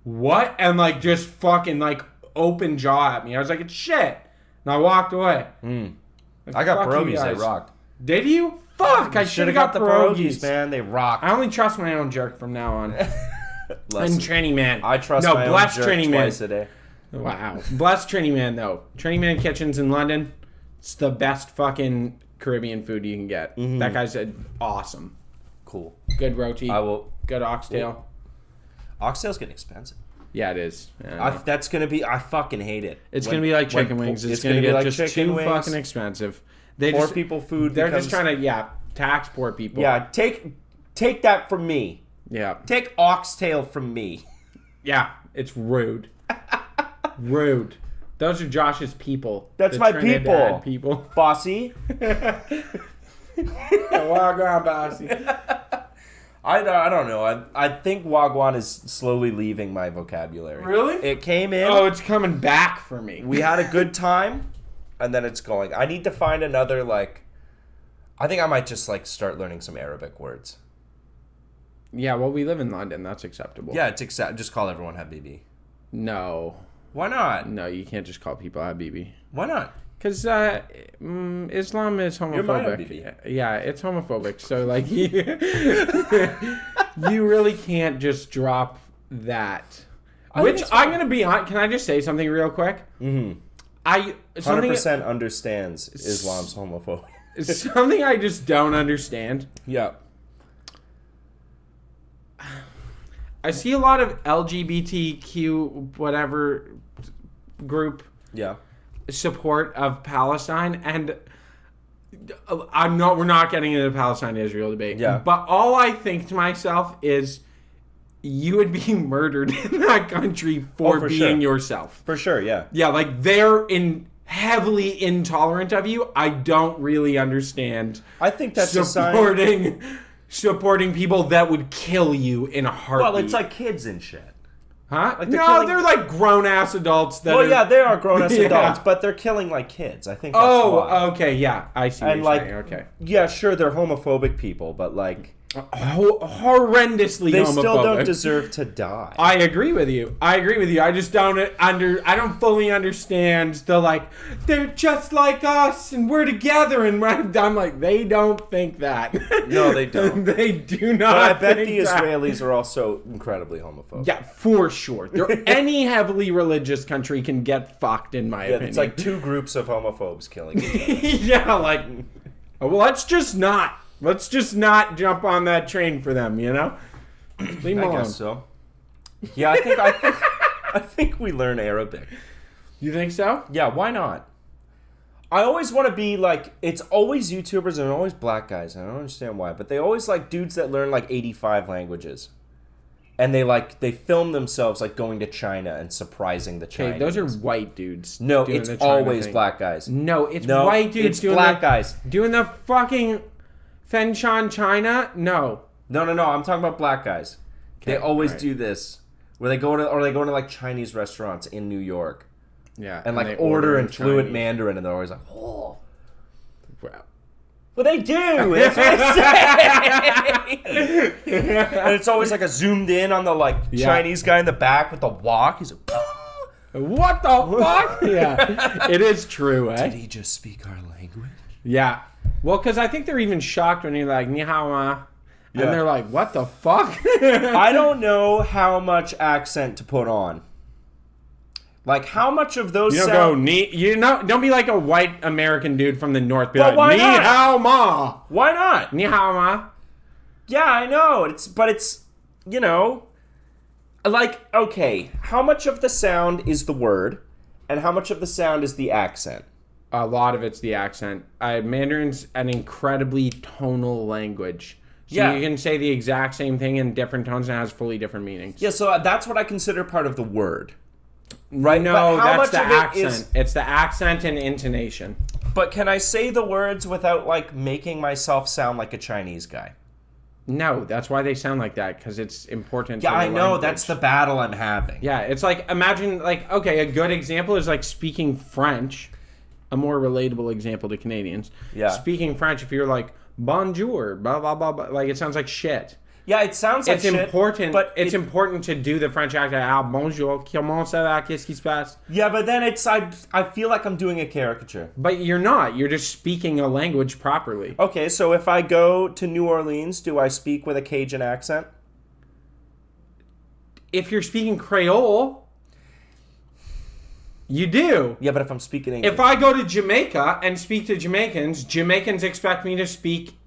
what? And like just fucking like open jaw at me. I was like, it's shit. And I walked away. Like, I got fuck you pierogies. They guys. rocked. Did you? Fuck, I should have got the pierogies. man. They rocked. I only trust my own jerk from now on. Listen, And Tranny Man. I trust no, my bless own jerk Tranny Man. twice a day. Wow. Bless Tranny Man, though. Tranny Man Kitchens in London. It's the best fucking Caribbean food you can get. That guy's awesome. Cool. Good roti. I will. Good oxtail. Oxtail's getting expensive. Yeah, it is. Yeah, That's gonna be. I fucking hate it. it's When- going to be like when chicken wings. po- It's going to be get like just chicken too wings. fucking expensive. They Poor just, people food. They're becomes, just trying to, tax poor people. Yeah, take that from me. Yeah. Take oxtail from me. Yeah. It's rude. Rude. Those are Josh's people. That's The my Trinidad people. people. Bossy. Wagwan bossy. I don't know. I think Wagwan is slowly leaving my vocabulary. Really? It came in. Oh, it's coming back for me. We had a good time, and then it's going. I need to find another, like... I think I might just, like, start learning some Arabic words. Yeah, well, we live in London. That's acceptable. Yeah, it's just call everyone Habibi. No. Why not? No, you can't just call people Habibi. Why not? Because Islam is You're my homophobic. Habibi. Yeah, it's homophobic. So, like, you really can't just drop that. Which I'm going to be on. Can I just say something real quick? Mm-hmm. 100% understands Islam's homophobia. Something I just don't understand. Yeah. I see a lot of LGBTQ whatever group support of Palestine, and we're not getting into the Palestine-Israel debate. Yeah. But all I think to myself is, you would be murdered in that country for being yourself. For sure, yeah. Yeah, like they're heavily intolerant of you. I don't really understand. I think that's supporting people that would kill you in a heartbeat. Well, it's like kids and shit. Huh? Like they're like grown-ass adults. They are grown-ass adults, but they're killing like kids. I think that's why. Okay, yeah. I see what you're saying. Okay. Yeah, sure, they're homophobic people, but like... horrendously they homophobic. Still don't deserve to die. I agree with you. I just don't I don't fully understand the like, they're just like us and we're together, and I'm like, they don't think that. No, they don't. They do not. But I bet think the that. Israelis are also incredibly homophobic. Yeah, for sure. Any heavily religious country can get fucked, in my opinion. It's like two groups of homophobes killing each other. Yeah, like, well, let's just not jump on that train for them, you know? Leave them alone. I guess so. Yeah, I think we learn Arabic. You think so? Yeah, why not? I always want to be like, it's always YouTubers and always black guys. And I don't understand why, but they always like dudes that learn like 85 languages. And they film themselves like going to China and surprising the Chinese. Hey, those are white dudes. No, it's always black guys. No, it's white dudes it's black guys. Doing the fucking Fengshan China? No. No. I'm talking about black guys. Okay, they always do this, where they go to like Chinese restaurants in New York. Yeah, and like order in fluent Mandarin, and they're always like, "Oh, well, they do." That's what I say. And it's always like a zoomed in on the like Chinese guy in the back with the wok. He's like, "What the fuck?" Yeah, it is true. Did he just speak our language? Yeah. Well, because I think they're even shocked when you're like, "Ni hao ma," and they're like, "What the fuck?" I don't know how much accent to put on. Like, how much of those don't be like a white American dude from the north. Be like, "Ni hao ma." Why not? Ni hao ma. Yeah, I know. It's you know, like, okay, how much of the sound is the word, and how much of the sound is the accent? A lot of it's the accent. Mandarin's an incredibly tonal language. So you can say the exact same thing in different tones and it has fully different meanings. Yeah, so that's what I consider part of the word. Right? No, that's the accent. It's the accent and intonation. But can I say the words without, like, making myself sound like a Chinese guy? No, that's why they sound like that, because it's important to the I know, language. that's the battle I'm having. Yeah, it's like, imagine, like, okay, a good example is, like, speaking French. A more relatable example to Canadians. Yeah. Speaking French, if you're like, bonjour, blah, blah, blah, blah, like, it sounds like shit. Yeah, it sounds like shit. It's important, but it's important to do the French accent. Ah, bonjour, comment ça va, qu'est-ce qui se passe? Yeah, but then I feel like I'm doing a caricature. But you're not. You're just speaking a language properly. Okay, so if I go to New Orleans, do I speak with a Cajun accent? If you're speaking Creole... You do. Yeah, but if I'm speaking English. If I go to Jamaica and speak to Jamaicans, Jamaicans expect me to speak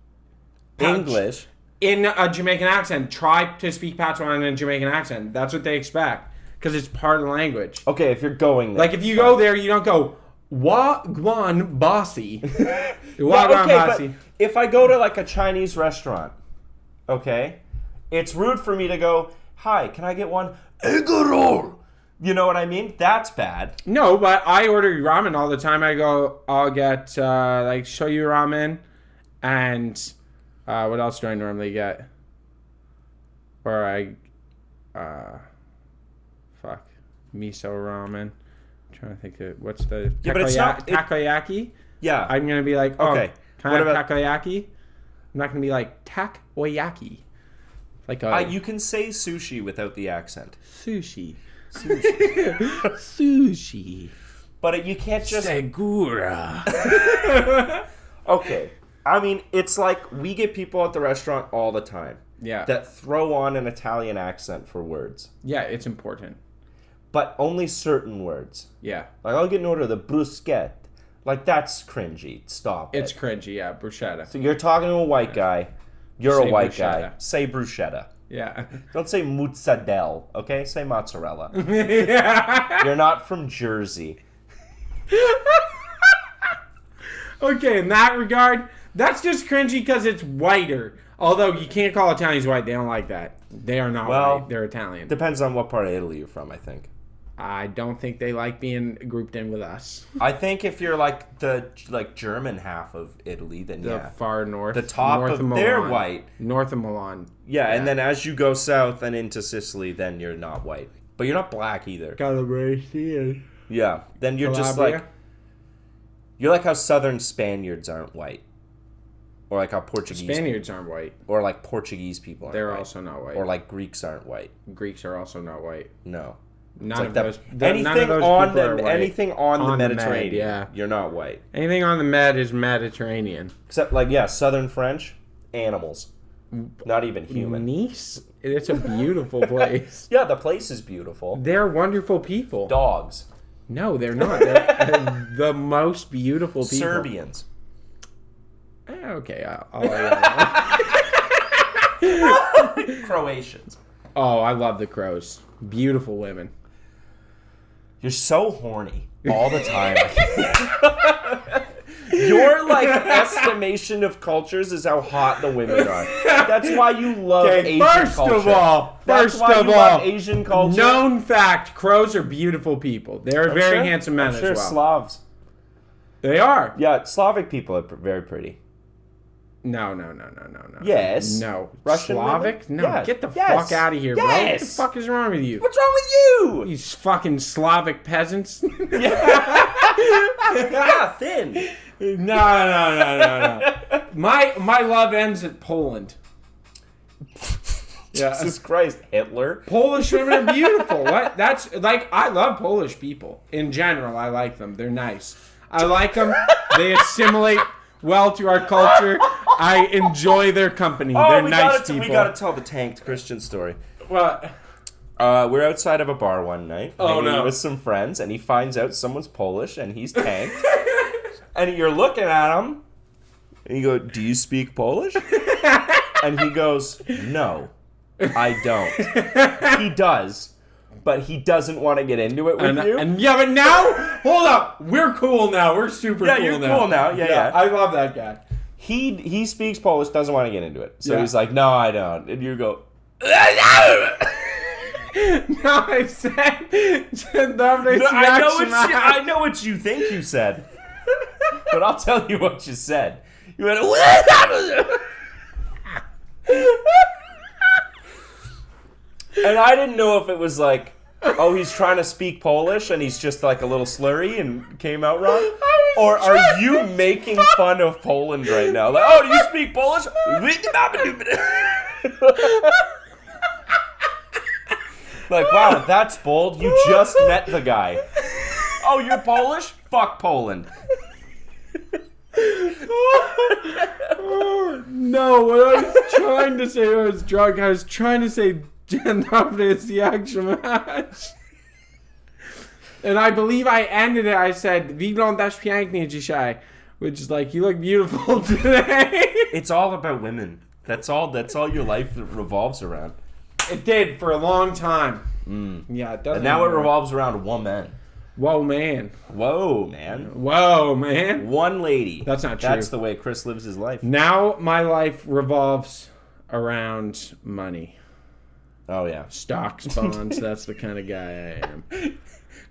English in a Jamaican accent. Try to speak Patois in a Jamaican accent. That's what they expect because it's part of the language. Okay, if you're going there. Like if you go there, you don't go Wagwan Bossy. Wagwan Bossy. But if I go to like a Chinese restaurant, okay, it's rude for me to go, "Hi, can I get one egg roll?" You know what I mean? That's bad. No, but I order ramen all the time. I go, I'll get like shoyu ramen, and what else do I normally get? Or miso ramen. I'm trying to think of what's the takoyaki. Yeah, I'm gonna be like, okay, can I have takoyaki? I'm not gonna be like takoyaki. Like you can say sushi without the accent. Sushi. Sushi. But you can't just... Segura. Okay. I mean, it's like we get people at the restaurant all the time. Yeah. That throw on an Italian accent for words. Yeah, it's important. but only certain words. Yeah. Like, I'll get an order of the bruschetta. Like, that's cringy. Stop It's it. cringy, yeah. Bruschetta. So you're talking to a white guy. You're Say a white bruschetta. guy. Say bruschetta. Yeah. Don't say mozzarella, okay? Say mozzarella. Yeah. You're not from Jersey. Okay, in that regard, that's just cringy because it's whiter. Although you can't call Italians white. They don't like that. They are not white. They're Italian. Depends on what part of Italy you're from, I think. I don't think they like being grouped in with us. I think if you're like the German half of Italy, then The yeah. far north. The top north of Milan. they're white. North of Milan. Yeah, and then as you go south and into Sicily, then you're not white. But you're not black either. Calabria. Yeah. Then you're just like... You're like how southern Spaniards aren't white. Or like how Portuguese... Spaniards aren't white. Or like Portuguese people aren't They're white. also not white. Or like Greeks aren't white. Greeks are also not white. No. None Like of that, those. anything None of those on people are the white. anything on the On the Med, Mediterranean, yeah. you're not white. Anything on the Med is Mediterranean. Except like Southern French, animals, not even human. Nice. It's a beautiful place. Yeah, the place is beautiful. They're wonderful people. Dogs, No, they're not. They're the most beautiful people. Serbians, Okay, I'll let you know. Croatians. Oh, I love the crows. Beautiful women. You're so horny all the time. Your like estimation of cultures is how hot the women are. That's why you love Okay, Asian first culture. of all, That's why you love Asian culture. known fact, crows are beautiful people. They're I'm very sure- handsome men I'm as sure well. Slavs. They are. Yeah, Slavic people are very pretty. No. Yes. No. Russian Slavic? women? No. Yes. Get the Yes. fuck out of here, bro. What the Yes. fuck is wrong with you? What's wrong with you? These fucking Slavic peasants? Yeah, thin. No. My love ends at Poland. Yeah. Jesus Christ, Hitler. Polish women are beautiful. What? That's like I love Polish people in general. I like them. They're nice. I like them. They assimilate well to our culture. I enjoy their company. They're nice people. We gotta tell the tanked Christian story. What? We're outside of a bar one night, hanging no. with some friends, and he finds out someone's Polish, and he's tanked. And you're looking at him, and you go, "Do you speak Polish?" And he goes, "No, I don't." He does, but he doesn't want to get into it with you. And yeah, but now, hold up. We're cool now. We're super Yeah, cool you're now. cool now. Yeah. I love that guy. He speaks Polish, doesn't want to get into it, so Yeah. he's like, "No, I don't." And you go, No, I said, I know what you think you said, but I'll tell you what you said. You went, and I didn't know if it was like, oh, he's trying to speak Polish and he's just like a little slurry and came out wrong, or are you making fun of Poland right now? Like, oh, do you speak Polish? Like, wow, that's bold. You just met the guy. Oh, you're Polish? Fuck Poland. No, what I was trying to say, I was drunk. I was trying to say, Dzień dobry is the actual match. And I believe I ended it. I said, wyglądasz pięknie dzisiaj, which is like, you look beautiful today. It's all about women. That's all your life revolves around. It did for a long time. Yeah, it doesn't. And now it anymore. revolves around woman. Whoa, man. Whoa, man. Whoa, man. One lady. That's not true. That's the way Chris lives his life. Now my life revolves around money. Oh, yeah. Stocks, bonds. That's the kind of guy I am.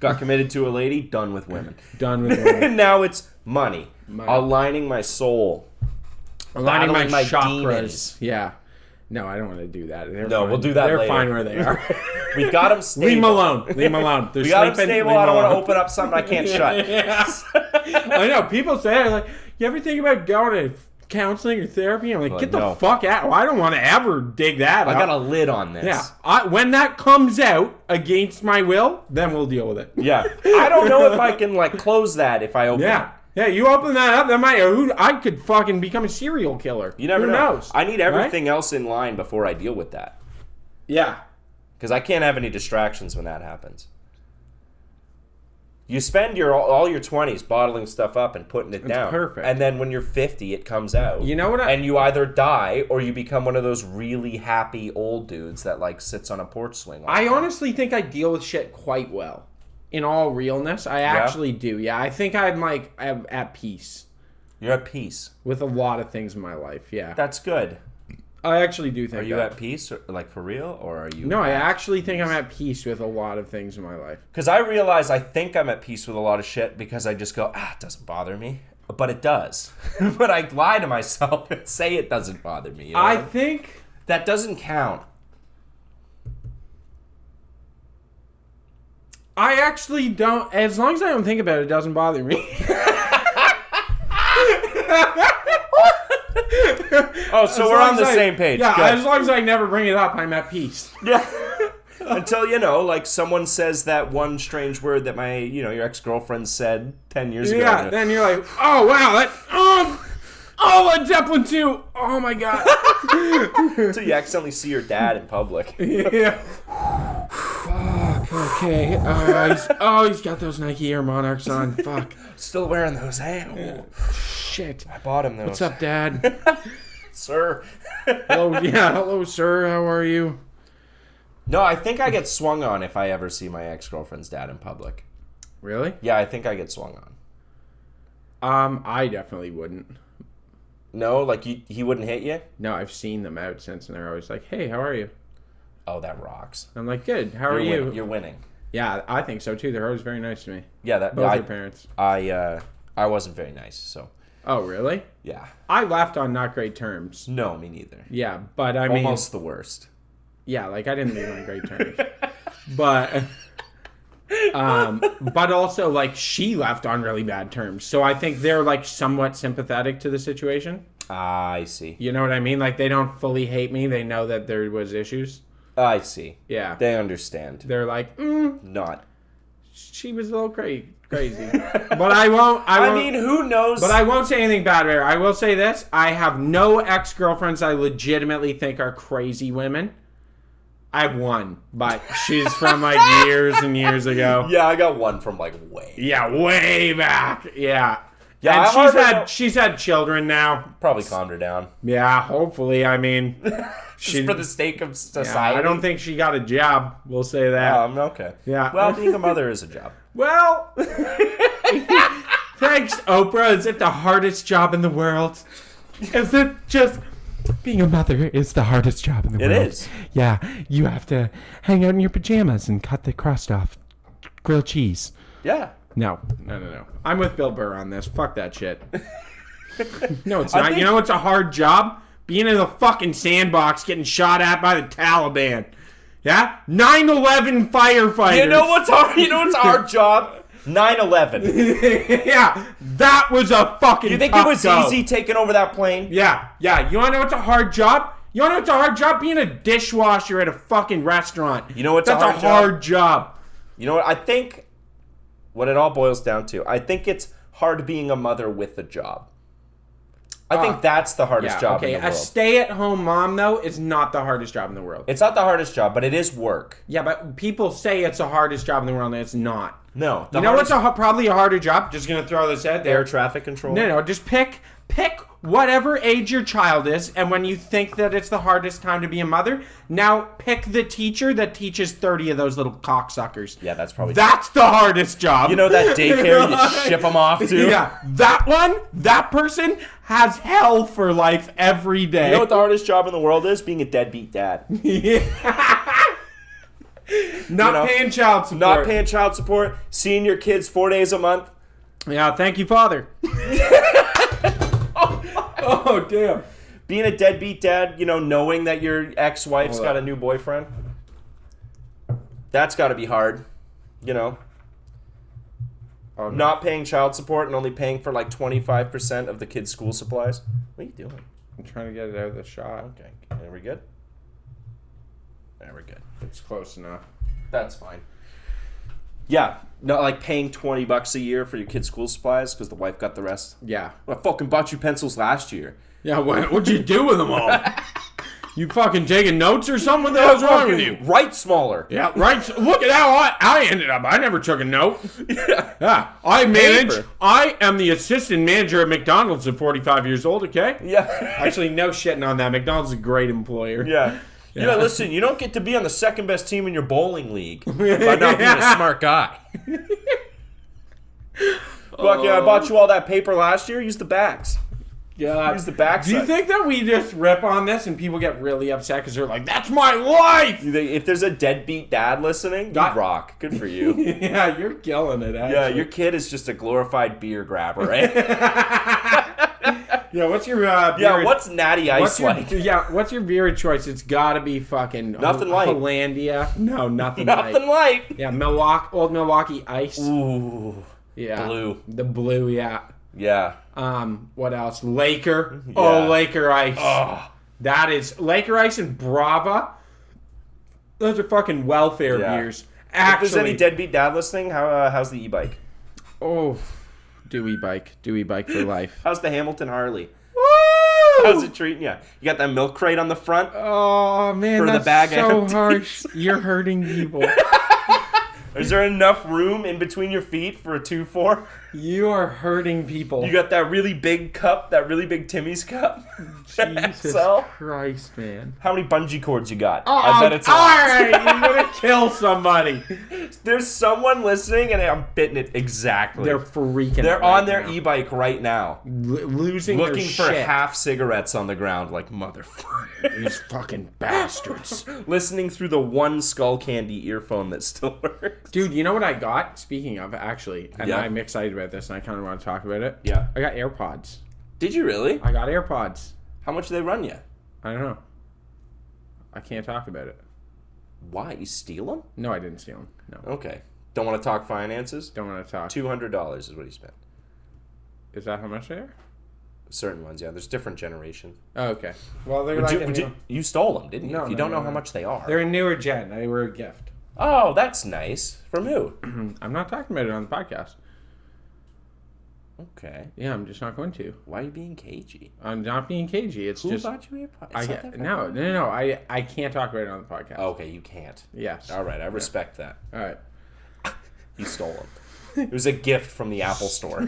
Got committed to a lady, done with women. Done with money. And now it's money. Money. Aligning my soul. Aligning my Battling my chakras. demons. Yeah. No, I don't want to do that. They're No, fine. we'll do that They're later. fine where they are. We've got them stable. Leave them alone. Leave them alone. They're We got them sleeping. stable. Leave I don't them want to alone. open up something I can't shut. Yeah. I know. People say, like, you ever think about going to counseling or therapy? I'm like, Like, get the no. fuck out. Well, I don't want to ever dig that I up. got a lid on this. Yeah. When that comes out against my will, then we'll deal with it. Yeah. I don't know if I can, like, close that if I open it. Yeah. Yeah, you open that up, that might, I could fucking become a serial killer. You never Who know. knows? I need Right? everything else in line before I deal with that. Yeah. Because I can't have any distractions when that happens. You spend all your 20s bottling stuff up and putting it down. Perfect. And then when you're 50, it comes out. You know what and you either die or you become one of those really happy old dudes that like sits on a porch swing. I honestly think I deal with shit quite well. In all realness, I actually do. Yeah, I think I'm at peace. You're at peace with a lot of things in my life. Yeah, that's good. I actually do think. Are you at peace, or, like for real, or are you? No, I actually think I'm at peace with a lot of things in my life. Because I realize I think I'm at peace with a lot of shit because I just go, it doesn't bother me, but it does. But I lie to myself and say it doesn't bother me. You know? I think that doesn't count. I actually don't. As long as I don't think about it, it doesn't bother me. Oh, so we're on the same page. Yeah, Good. as long as I never bring it up, I'm at peace. Yeah. Until, like someone says that one strange word that your ex-girlfriend said 10 years ago. Yeah, then you're like, oh, wow, Led Zeppelin 2. Oh, my God. Until you accidentally see your dad in public. Yeah. Fuck, okay. He's got those Nike Air Monarchs on. Fuck. Still wearing those, hey? Shit. I bought him those. What's up, Dad? Sir. Hello, sir. How are you? No, I think I get swung on if I ever see my ex-girlfriend's dad in public. Really? Yeah, I think I get swung on. I definitely wouldn't. No, like he wouldn't hit you? No, I've seen them out since, and they're always like, "Hey, how are you?" Oh, that rocks. I'm like, "Good. How are you?" You're winning. Yeah, I think so too. They're always very nice to me. Yeah, both your parents. I wasn't very nice, so. Oh, really? Yeah. I left on not great terms. No, me neither. Yeah, but I mean, almost the worst. Yeah, like I didn't leave on great terms, but also like she left on really bad terms. So I think they're like somewhat sympathetic to the situation. I see. You know what I mean? Like they don't fully hate me. They know that there was issues. I see. Yeah. They understand. They're like, not. She was a little crazy. But I won't. I mean, who knows? But I won't say anything bad about her. I will say this: I have no ex-girlfriends I legitimately think are crazy women. I have one, but she's from like years and years ago. Yeah, I got one from like way. Yeah, way back. Yeah. Yeah, and she's had children now. Probably calmed her down. Yeah, hopefully. I mean, just for the sake of society. Yeah, I don't think she got a job. We'll say that. Okay. Yeah. Well, being a mother is a job. Well, thanks, Oprah. Is it the hardest job in the world? Is it just... Being a mother is the hardest job in the world. It is. Yeah, you have to hang out in your pajamas and cut the crust off grilled cheese. Yeah. No. I'm with Bill Burr on this. Fuck that shit. No, it's not. You know what's a hard job? Being in the fucking sandbox getting shot at by the Taliban. Yeah? 9/11 firefighters. You know what's hard? You know what's a hard job? 9/11. Yeah, that was a fucking. You think it was easy taking over that plane? Yeah. You wanna know what's a hard job? You wanna know what's a hard job? Being a dishwasher at a fucking restaurant. You know what's That's a hard job? You know what? I think what it all boils down to, I think it's hard being a mother with a job. I think that's the hardest job in the world. A stay-at-home mom, though, is not the hardest job in the world. It's not the hardest job, but it is work. Yeah, but people say it's the hardest job in the world, and it's not. No. You know what's probably a harder job? Just going to throw this out there. Air traffic control? No, just pick whatever age your child is, and when you think that it's the hardest time to be a mother, now pick the teacher that teaches 30 of those little cocksuckers. Yeah, that's probably That's the hardest job. You know that daycare you ship them off to? Yeah, that person has hell for life every day. You know what the hardest job in the world is? Being a deadbeat dad. Not paying child support. Not paying child support. Seeing your kids 4 days a month. Yeah, thank you, Father. Oh, damn. Being a deadbeat dad, knowing that your ex-wife's got a new boyfriend. That's got to be hard, Oh, no. Not paying child support and only paying for like 25% of the kids' school supplies. What are you doing? I'm trying to get it out of the shot. Okay. Are we good? There we good. It's close enough. That's fine. Yeah. Not like paying $20 a year for your kids' school supplies because the wife got the rest. Yeah. I fucking bought you pencils last year. Yeah, what'd you do with them all? You fucking taking notes or something? What the hell's wrong with you? Write smaller. Yeah, right. Look at how I ended up. I never took a note. Yeah. I manage. Paper. I am the assistant manager at McDonald's at 45 years old, okay? Yeah. Actually, no shitting on that. McDonald's is a great employer. Yeah. Yeah, listen, you don't get to be on the second best team in your bowling league by not being a smart guy. Look, I bought you all that paper last year. Use the backs. Yeah. Use the backs. Do you think that we just rip on this and people get really upset because they're like, that's my life? If there's a deadbeat dad listening, you rock. Good for you. Yeah, you're killing it, actually. Yeah, your kid is just a glorified beer grabber, right? Yeah, what's your beer? Yeah, what's Natty Ice like? What's your beer choice? It's gotta be fucking Nothing light. Hollandia. No, nothing light. Nothing light. Yeah, Old Milwaukee Ice. Ooh. Yeah. Blue. The blue, yeah. Yeah. What else? Laker. Yeah. Oh, Laker Ice. Oh. That is Laker Ice and Brava. Those are fucking welfare beers. Actually, If there's any deadbeat dad listening, how's the e-bike? Oh, Dewey bike for life. How's the Hamilton Harley? Woo! How's it treating you? You got that milk crate on the front? Oh man, For the that's bag so empties. harsh. You're hurting people. Is there enough room in between your feet for a 2-4? You are hurting people. You got that really big cup, that really big Timmy's cup? Jesus XL? Christ, man. How many bungee cords you got? Oh, I bet it's a all lot. right. You're gonna kill somebody. There's someone listening, and I'm fitting it exactly. They're freaking. They're right on their now. e-bike right now, losing looking their for shit. half cigarettes on the ground, like motherfucker. These fucking bastards. Listening through the one Skull Candy earphone that still works. Dude, you know what I got? Speaking of, actually, and Yeah. I'm excited about this, and I kind of want to talk about it. Yeah. I got AirPods. Did you really? I got AirPods. How much do they run you? I don't know. I can't talk about it. Why? You steal them? No, I didn't steal them. No. Okay. Don't want to talk finances? Don't want to talk. $200 is what you spent. Is that how much they are? Certain ones, yeah. There's different generations. Oh, okay. Well, they're Would like you, you stole them, didn't you? No, If you no, don't no, know no. how much they are. they're a newer gen. They were a gift. Oh, that's nice. From who? I'm not talking about it on the podcast. Okay. Yeah, I'm just not going to. Why are you being cagey? I'm not being cagey. It's Who just bought you AirPods? I It's not get that no, fucking- no, no, no. I can't talk about it on the podcast. Okay, you can't. Yes. All right, I respect that. All right. He stole them. It was a gift from the Apple Store.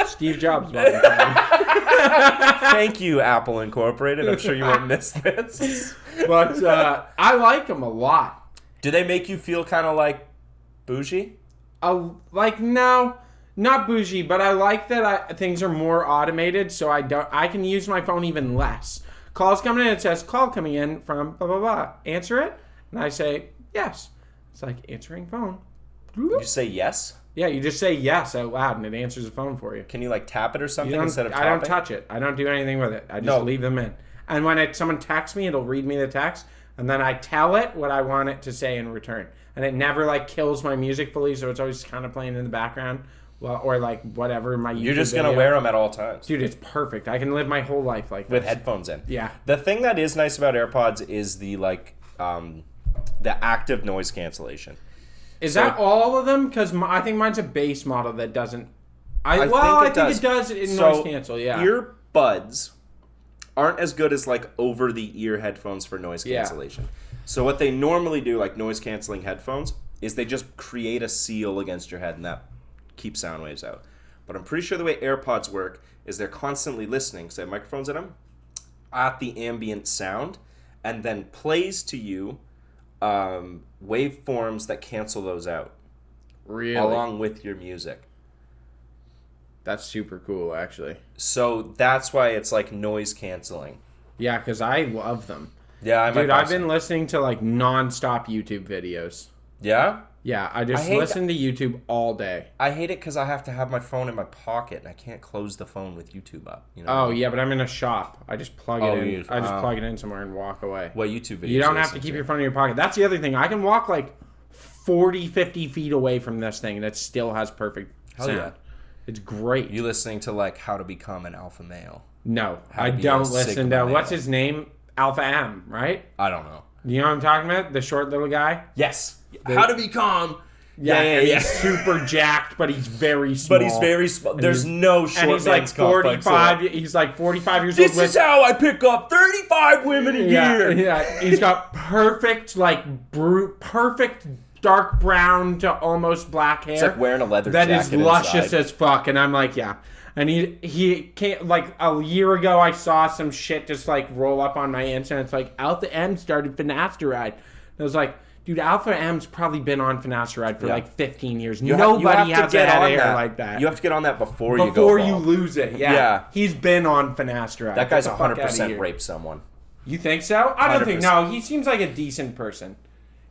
Steve Jobs. bought it. Thank you, Apple Incorporated. I'm sure you won't miss this. But I like them a lot. Do they make you feel kind of like bougie? No, not bougie, but I like that things are more automated, so I can use my phone even less. Calls coming in, it says call coming in from blah blah blah. Answer it, and I say yes. It's like answering phone. You say yes? Yeah, you just say yes out loud, and it answers the phone for you. Can you like tap it or You something don't- instead of I tapping? don't touch it. I don't do anything with it. I just No. leave them in. And when someone texts me, it'll read me the text, and then I tell it what I want it to say in return. And it never like kills my music fully, so it's always kind of playing in the background, or like whatever my. You're YouTube just gonna video. wear them at all times Dude, it's perfect. I can live my whole life like with this. headphones in. Yeah. The thing that is nice about AirPods is the the active noise cancellation. Is So- that all of them? Because I think mine's a base model that doesn't. I think it does in So, noise cancel. Yeah. Earbuds aren't as good as like over the ear headphones for noise Yeah. cancellation. So what they normally do, like noise canceling headphones, is they just create a seal against your head and that keeps sound waves out. But I'm pretty sure the way AirPods work is they're constantly listening, because they have microphones in them, at the ambient sound, and then plays to you waveforms that cancel those out Really? along with your music. That's super cool, actually. So that's why it's like noise canceling. Yeah, because I love them. Yeah, I might Dude, buy I've been some. listening to like non-stop YouTube videos. Yeah? Yeah, I just I hate listen to YouTube all day. I hate it because I have to have my phone in my pocket and I can't close the phone with YouTube up. You know? Oh yeah, but I'm in a shop. I just plug Oh, it in. you- I just oh. plug it in somewhere and walk away. What YouTube videos? You don't have to listen keep your phone in your pocket. That's the other thing. I can walk like 40, 50 feet away from this thing and it still has perfect Hell sound. yeah. It's great. You listening to like How to Become an Alpha Male? No, How I to be don't a listen Sigma to, male. what's his name? Alpha M, right? I don't know. You know what I'm talking about? The short little guy? Yes. How to Become and he's super jacked, but he's very small. But he's very small. There's no short and he's like man's complex. 45. He's like 45 years old. This is how I pick up 35 women a year. Yeah, he's got perfect, like, perfect dark brown to almost black hair. It's like wearing a leather that jacket is luscious inside. as fuck. And I'm like, yeah. And he can't, like, a year ago I saw some shit just like roll up on my Insta. It's like Alpha M started finasteride. And I was like, dude, Alpha M's probably been on finasteride for like 15 years. Nobody has that hair like that. You have to get on that before you go Before you bald. lose it, yeah. He's been on finasteride. That guy's Get the fuck outta 100% here. raped someone. You think so? I don't think. 100%. No, he seems like a decent person.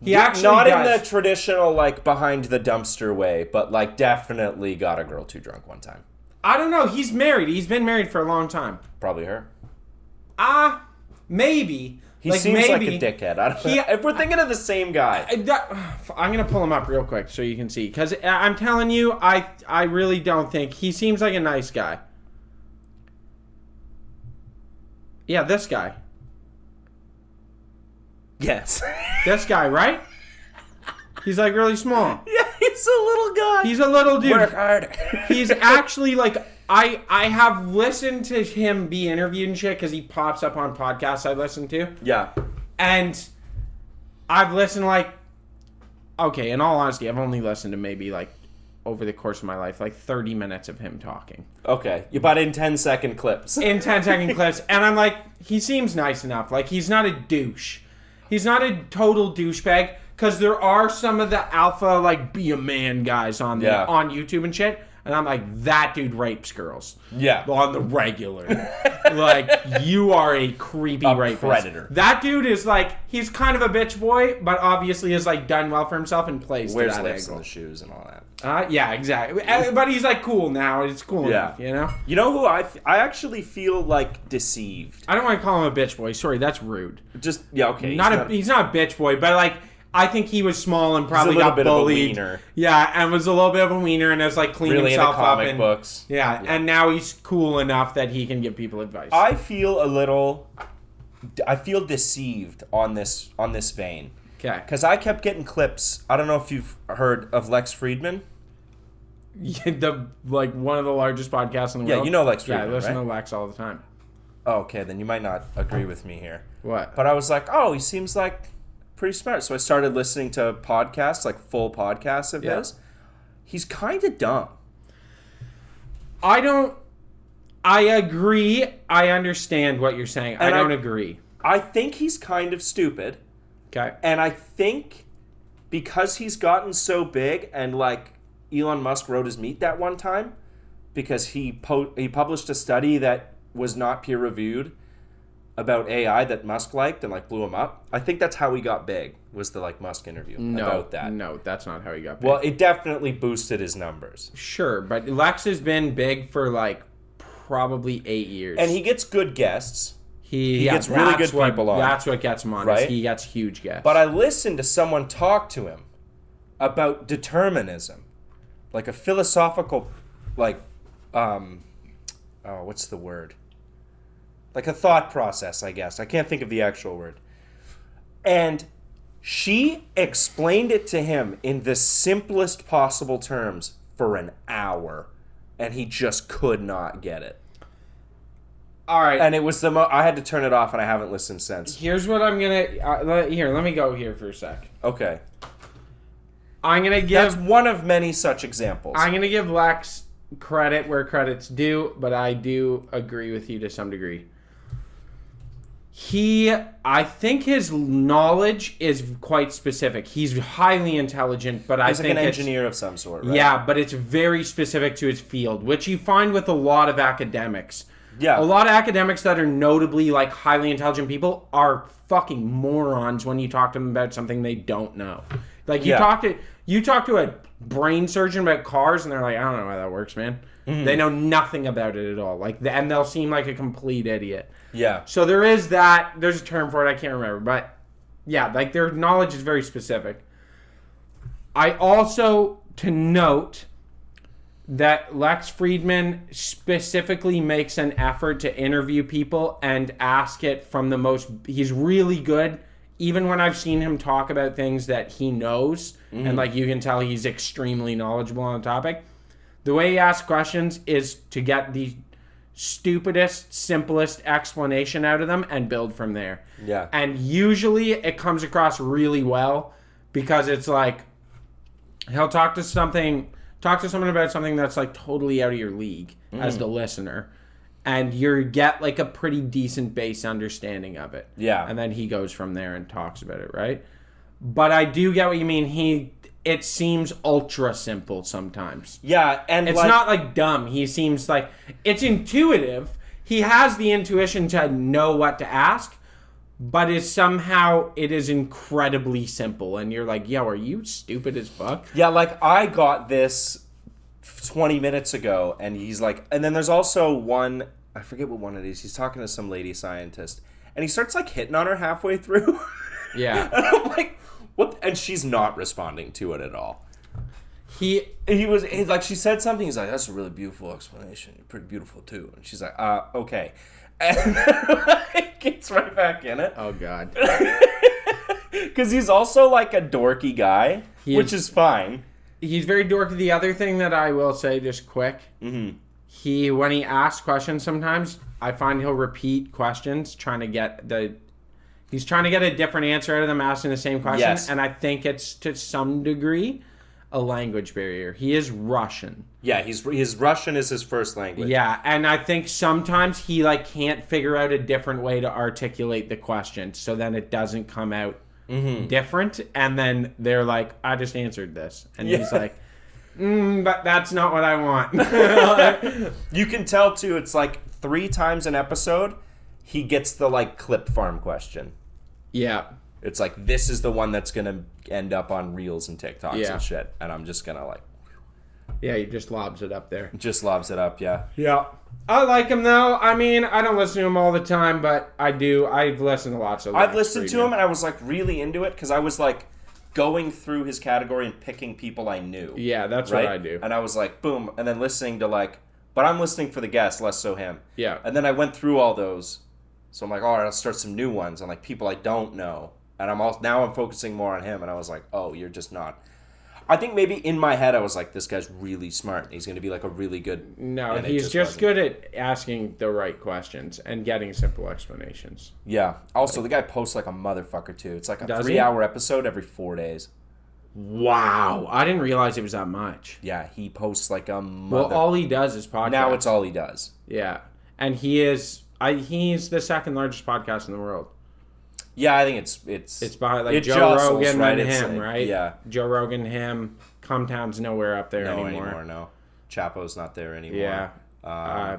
He Yeah, actually not does. in the traditional, like, behind the dumpster way, but, like, definitely got a girl too drunk one time. I don't know. He's married. He's been married for a long time. Probably her. Maybe. He seems like a dickhead. I don't know. If we're thinking of the same guy. I'm gonna pull him up real quick so you can see. Because I'm telling you, I really don't think he seems like a nice guy. Yeah, this guy. Yes. This guy, right? He's like really small. Yeah, he's a little guy. He's a little dude. Work hard. He's actually like I have listened to him be interviewed and shit because he pops up on podcasts I listen to. Yeah. And I've listened like, okay, in all honesty, I've only listened to maybe like over the course of my life, like 30 minutes of him talking. Okay. You bought in 10-second clips. In 10-second clips. And I'm like, he seems nice enough. Like, he's not a douche. He's not a total douchebag. Because there are some of the alpha, like, be a man guys on on YouTube and shit. And I'm like, that dude rapes girls. Yeah. On the regular. Like, you are a creepy rapist. Predator. That dude is like, he's kind of a bitch boy, but obviously has like done well for himself and plays Wears to that lips in angle. the shoes and all that. Yeah, exactly. But he's like cool now. It's cool enough, you know? You know who I actually feel like deceived. I don't want to call him a bitch boy. Sorry, that's rude. Just, yeah, okay. He's not a bitch boy, but like, I think he was small and probably He's a little got bit of a bullied. wiener. Yeah, and was a little bit of a wiener and has like cleaned Really himself into comic up. books. Yeah, and now he's cool enough that he can give people advice. I feel deceived on this vein. Okay. Because I kept getting clips. I don't know if you've heard of Lex Friedman. One of the largest podcasts in the world. Yeah, you know Lex Friedman, Yeah, I listen right? to Lex all the time. Oh, okay, then you might not agree with me here. What? But I was like, oh, he seems like pretty smart. So I started listening to podcasts, like full podcasts of his. He's kind of dumb. I agree. I understand what you're saying. I don't agree. I think he's kind of stupid. Okay. And I think because he's gotten so big and like Elon Musk wrote his meat that one time because he published a study that was not peer reviewed about AI that Musk liked and like blew him up. I think that's how he got big was the like Musk interview about that. No, that's not how he got big. Well, it definitely boosted his numbers. Sure, but Lex has been big for like probably 8 years. And he gets good guests. He gets really good people on. That's what gets him on. Right? He gets huge guests. But I listened to someone talk to him about determinism. Like a philosophical, like, what's the word? Like a thought process, I guess. I can't think of the actual word. And she explained it to him in the simplest possible terms for an hour. And he just could not get it. All right. And it was I had to turn it off and I haven't listened since. Here's what I'm going to... let me go here for a sec. Okay. I'm going to give... That's one of many such examples. I'm going to give Lex credit where credit's due, but I do agree with you to some degree. I think his knowledge is quite specific. He's highly intelligent, but He's like an engineer of some sort, right? Yeah, but it's very specific to his field, which you find with a lot of academics. Yeah. A lot of academics that are notably like highly intelligent people are fucking morons when you talk to them about something they don't know. Like you talk to a brain surgeon about cars and they're like, I don't know how that works, man. Mm-hmm. They know nothing about it at all. And they'll seem like a complete idiot. Yeah. So there is that. There's a term for it. I can't remember. But yeah, like their knowledge is very specific. I also, to note that Lex Friedman specifically makes an effort to interview people and ask it from the most... He's really good. Even when I've seen him talk about things that he knows, and like you can tell he's extremely knowledgeable on the topic. The way he asks questions is to get the stupidest, simplest explanation out of them and build from there. Yeah. And usually it comes across really well because it's like he'll talk to someone about something that's like totally out of your league as the listener, and you get like a pretty decent base understanding of it. Yeah. And then he goes from there and talks about it, right? But I do get what you mean. It seems ultra simple sometimes. Yeah, and It's not like dumb. He seems like it's intuitive. He has the intuition to know what to ask, but it is incredibly simple. And you're like, yo, are you stupid as fuck? Yeah, like I got this 20 minutes ago, and he's like, and then there's also one, I forget what one it is. He's talking to some lady scientist, and he starts like hitting on her halfway through. Yeah. And I'm like, what? And she's not responding to it at all. He's like, she said something. He's like, that's a really beautiful explanation. You're pretty beautiful too. And she's like, okay. And then gets right back in it. Oh, God. Because he's also like a dorky guy, which is fine. He's very dorky. The other thing that I will say just quick, when he asks questions sometimes, I find he'll repeat questions he's trying to get a different answer out of them asking the same question. Yes. And I think it's to some degree a language barrier. He is Russian. Yeah, his Russian is his first language. Yeah, and I think sometimes he like can't figure out a different way to articulate the question, so then it doesn't come out different. And then they're like, I just answered this. And he's like, but that's not what I want. You can tell too, it's like 3 times an episode he gets the like clip farm question. Yeah. It's like, this is the one that's gonna end up on Reels and TikToks and shit, and I'm just gonna like, yeah, he just lobs it up there. just lobs it up. Yeah. I like him though. I mean, I don't listen to him all the time, but I do. I've listened to lots of. I've listened to him, and I was like really into it because I was like going through his category and picking people I knew. Yeah, that's right? what I do. And I was like, boom, and then listening to like, but I'm listening for the guest, less so him. Yeah. And then I went through all those, so I'm like, all right, I'll start some new ones, and like people I don't know, and now I'm focusing more on him, and I was like, oh, you're just not. I think maybe in my head I was like, this guy's really smart. He's going to be like a really good... No, he's just good at asking the right questions and getting simple explanations. Yeah. Also, the guy posts like a motherfucker too. It's like a Does 3-hour episode every 4 days. Wow. I didn't realize it was that much. Yeah, he posts like a Well, all he does is podcast. Now it's all he does. Yeah. And he's the second largest podcast in the world. Yeah, I think It's by like it Joe jostles, Rogan right? and It's him, like, right? Yeah. Joe Rogan, him. Cometown's nowhere up there anymore. No. Chapo's not there anymore. Yeah.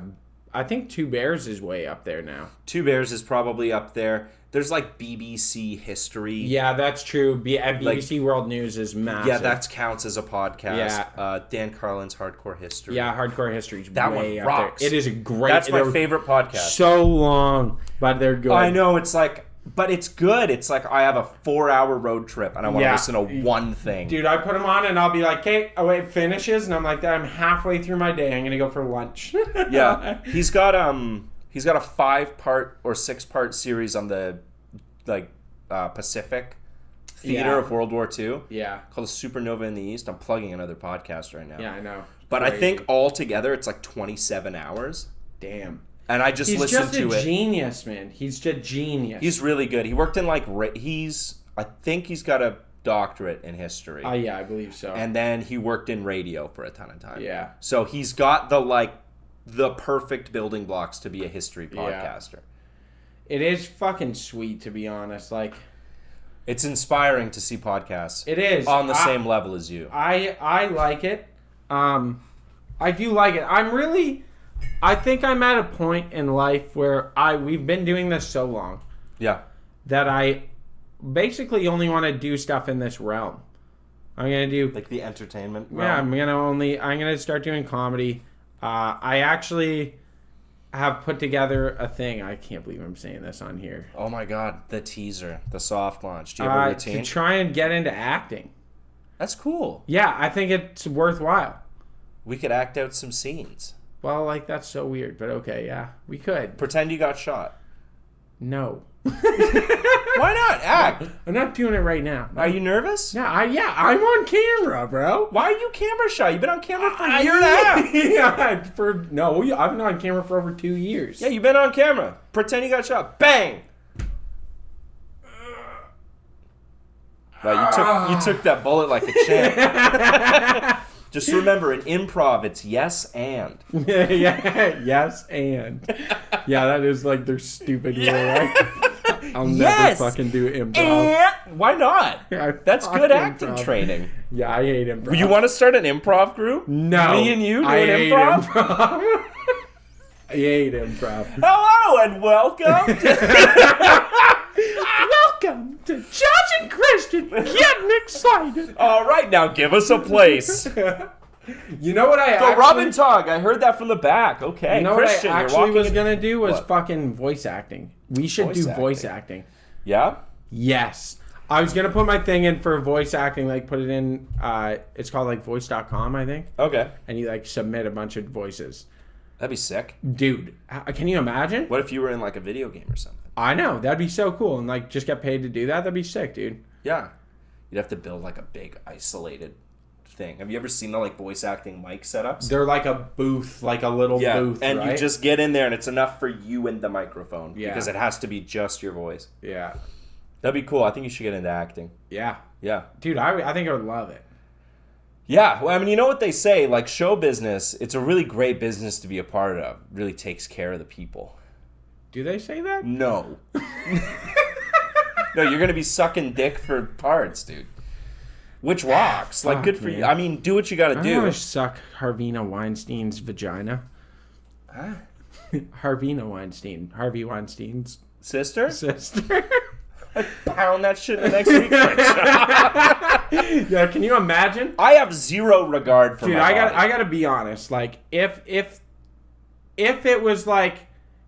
I think Two Bears is way up there now. Two Bears is probably up there. There's like BBC History. Yeah, that's true. BBC World News is massive. Yeah, that counts as a podcast. Yeah. Dan Carlin's Hardcore History. Yeah, Hardcore History is that way one up rocks. there. It is a great. That's my favorite podcast. So long, but they're good. I know, it's like, but it's good. It's like I have a 4-hour road trip and I want to listen to one thing. Dude, I put them on and I'll be like, okay, it finishes, and I'm like, I'm halfway through my day. I'm gonna go for lunch. Yeah, he's got a 5-part or 6-part series on the Pacific theater of World War II. Yeah, called Supernova in the East. I'm plugging another podcast right now. Yeah, I know. But Crazy. I think altogether it's like 27 hours. Damn. And I just listened to it. He's just a genius, man. He's just genius. He's really good. He worked in I think he's got a doctorate in history. Yeah, I believe so. And then he worked in radio for a ton of time. Yeah. So he's got the perfect building blocks to be a history podcaster. It is fucking sweet, to be honest. Like, it's inspiring to see podcasts. It is on the same level as you. I like it. I do like it. I think I'm at a point in life where we've been doing this so long. Yeah. That I basically only want to do stuff in this realm. I'm gonna do like the entertainment realm. Yeah, I'm gonna start doing comedy. I actually have put together a thing. I can't believe I'm saying this on here. Oh my god, the teaser, the soft launch. Do you have a routine? To try and get into acting. That's cool. Yeah, I think it's worthwhile. We could act out some scenes. Well, that's so weird, but okay, yeah, we could. Pretend you got shot. No. Why Why not? Act. I'm not doing it right now. Are you nervous? Yeah, I'm on camera, bro. Why are you camera shy? You've been on camera for a year and a half. Yeah, I've been on camera for over 2 years. Yeah, you've been on camera. Pretend you got shot. Bang! Right, you took that bullet like a champ. Just remember, in improv, it's yes and. Yes and. Yeah, that is like their stupid rule, right? I'll never fucking do improv. Why not? That's good acting improv. training. Yeah, I hate improv. You want to start an improv group? No. Me and you doing I hate improv? I hate improv. Hello and welcome Welcome to Josh and Christian getting excited. All right, now give us a place. You know what I The Robin Tog. I heard that from the back. Okay, You know Christian, what I you're actually walking was in- gonna do was What? fucking voice acting. We should Voice do voice acting. acting. Yeah? Yes. I was gonna put my thing in for voice acting, like put it in it's called like voice.com, I think. Okay. And you like submit a bunch of voices. That'd be sick. Dude, can you imagine? What if you were in like a video game or something? I know, that'd be so cool. And like just get paid to do that, that'd be sick, dude. Yeah. You'd have to build like a big isolated thing. Have you ever seen the like voice acting mic setups? They're like a booth, like a little booth, and right? you just get in there and it's enough for you and the microphone. Yeah. Because it has to be just your voice. Yeah. That'd be cool. I think you should get into acting. Yeah. Yeah. Dude, I think I would love it. Yeah, well, I mean, you know what they say, like show business, it's a really great business to be a part of. It really takes care of the people. Do they say that? No. No, you're going to be sucking dick for parts, dude. Which rocks. Like, Fuck, good for you. man. I mean, do what you got to I do. want to suck Harvina Weinstein's vagina. Huh? Harvina Weinstein. Harvey Weinstein's Sister? sister. Pound that shit in the next week. Yeah, can you imagine? I have zero regard for Dude, my body. I gotta be honest. Like, if it was like,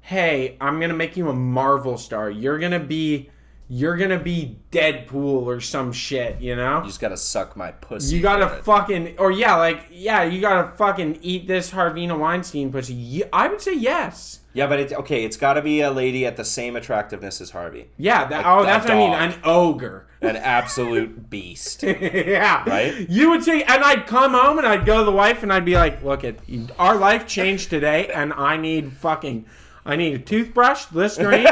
hey, I'm gonna make you a Marvel star, you're gonna be Deadpool or some shit, you know? You just got to suck my pussy. You gotta for it. fucking, you gotta fucking eat this Harvina Weinstein pussy. I would say yes. Yeah, but it's got to be a lady at the same attractiveness as Harvey. Yeah, Like that's what I mean. dog. An ogre. An absolute beast. Yeah. Right? You would say, and I'd come home and I'd go to the wife and I'd be like, look, our life changed today and I need a toothbrush, Listerine,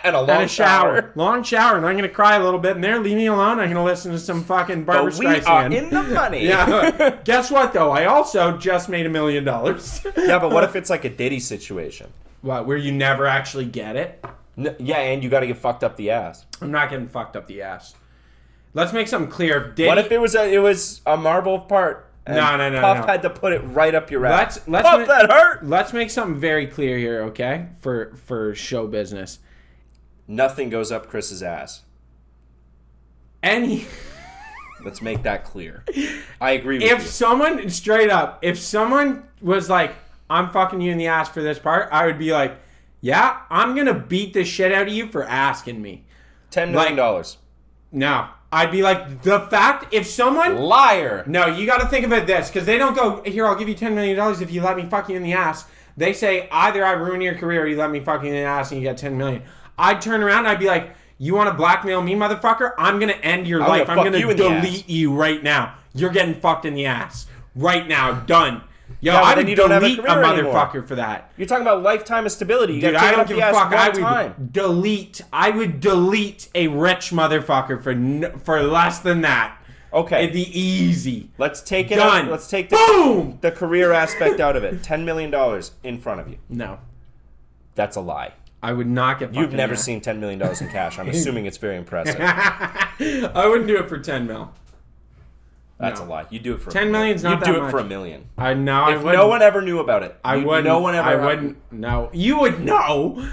And a long and a shower. Long shower. And I'm going to cry a little bit in there. Leave me alone. I'm going to listen to some fucking Barbara But we are Streisand. in the money. Yeah. Guess what, though? I also just made $1 million. Yeah, but what if it's like a Diddy situation? What, where you never actually get it? Yeah, and you got to get fucked up the ass. I'm not getting fucked up the ass. Let's make something clear. Diddy, What if it was a marble part? And No, Puff no. had to put it right up your ass. Let's Puff, make- that hurt. Let's make something very clear here, okay? For show business. Nothing goes up Chris's ass. Let's make that clear. I agree with you. If someone was like, I'm fucking you in the ass for this part, I would be like, yeah, I'm gonna beat the shit out of you for asking me. $10 million. No. I'd be like, the fact, if someone... Liar. No, you gotta think about this, because they don't go, here, I'll give you $10 million if you let me fuck you in the ass. They say, either I ruin your career or you let me fuck you in the ass and you get $10 million. I'd turn around and I'd be like, you want to blackmail me, motherfucker? I'm going to end your life. I'm fuck going you to in the delete ass. you right now. You're getting fucked in the ass. Right now. Done. Yo, Yeah, but I then would you don't have a delete a career anymore. motherfucker for that. You're talking about lifetime of stability. You Dude, got I to don't take give up a the ass fuck. I one would time. delete a rich motherfucker for less than that. Okay. It'd be easy. Let's take it Done. out. Let's take Boom! the career aspect out of it. $10 million in front of you. No. That's a lie. I would not get fucked You've in never the ass. seen $10 million in cash. I'm assuming it's very impressive. I wouldn't do it for 10 mil. That's No. a lie. You do it for 10 million's not You'd that do it much. for $1 million. I know. I If wouldn't. no one ever knew about it, I wouldn't. No one ever. I wouldn't. No. You would know.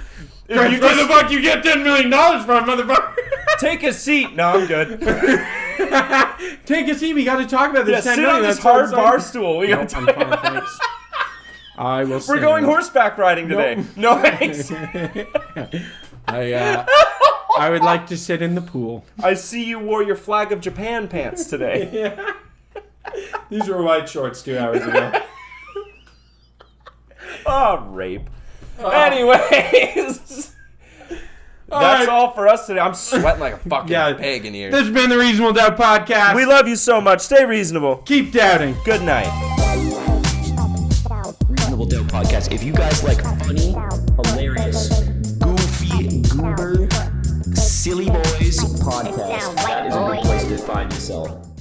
If Where you the just fuck you get $10 million from, motherfucker? take a seat. No, I'm good. Take a seat. We got to talk about Yeah, this. 10 sit million. on this That's what hard it's like. bar stool. We got I'm fine, thanks. I will. We're stand going up. horseback riding today. No thanks. I would like to sit in the pool. I see you wore your flag of Japan pants today. Yeah. These were white shorts 2 hours ago. Oh, rape. Anyways. That's all for us today. I'm sweating like a fucking pig in here. This has been the Reasonable Doubt Podcast. We love you so much. Stay reasonable. Keep doubting. Good night. Reasonable Doubt Podcast. If you guys like funny, hilarious, goofy, goober, silly boys podcast, that is a good place to find yourself.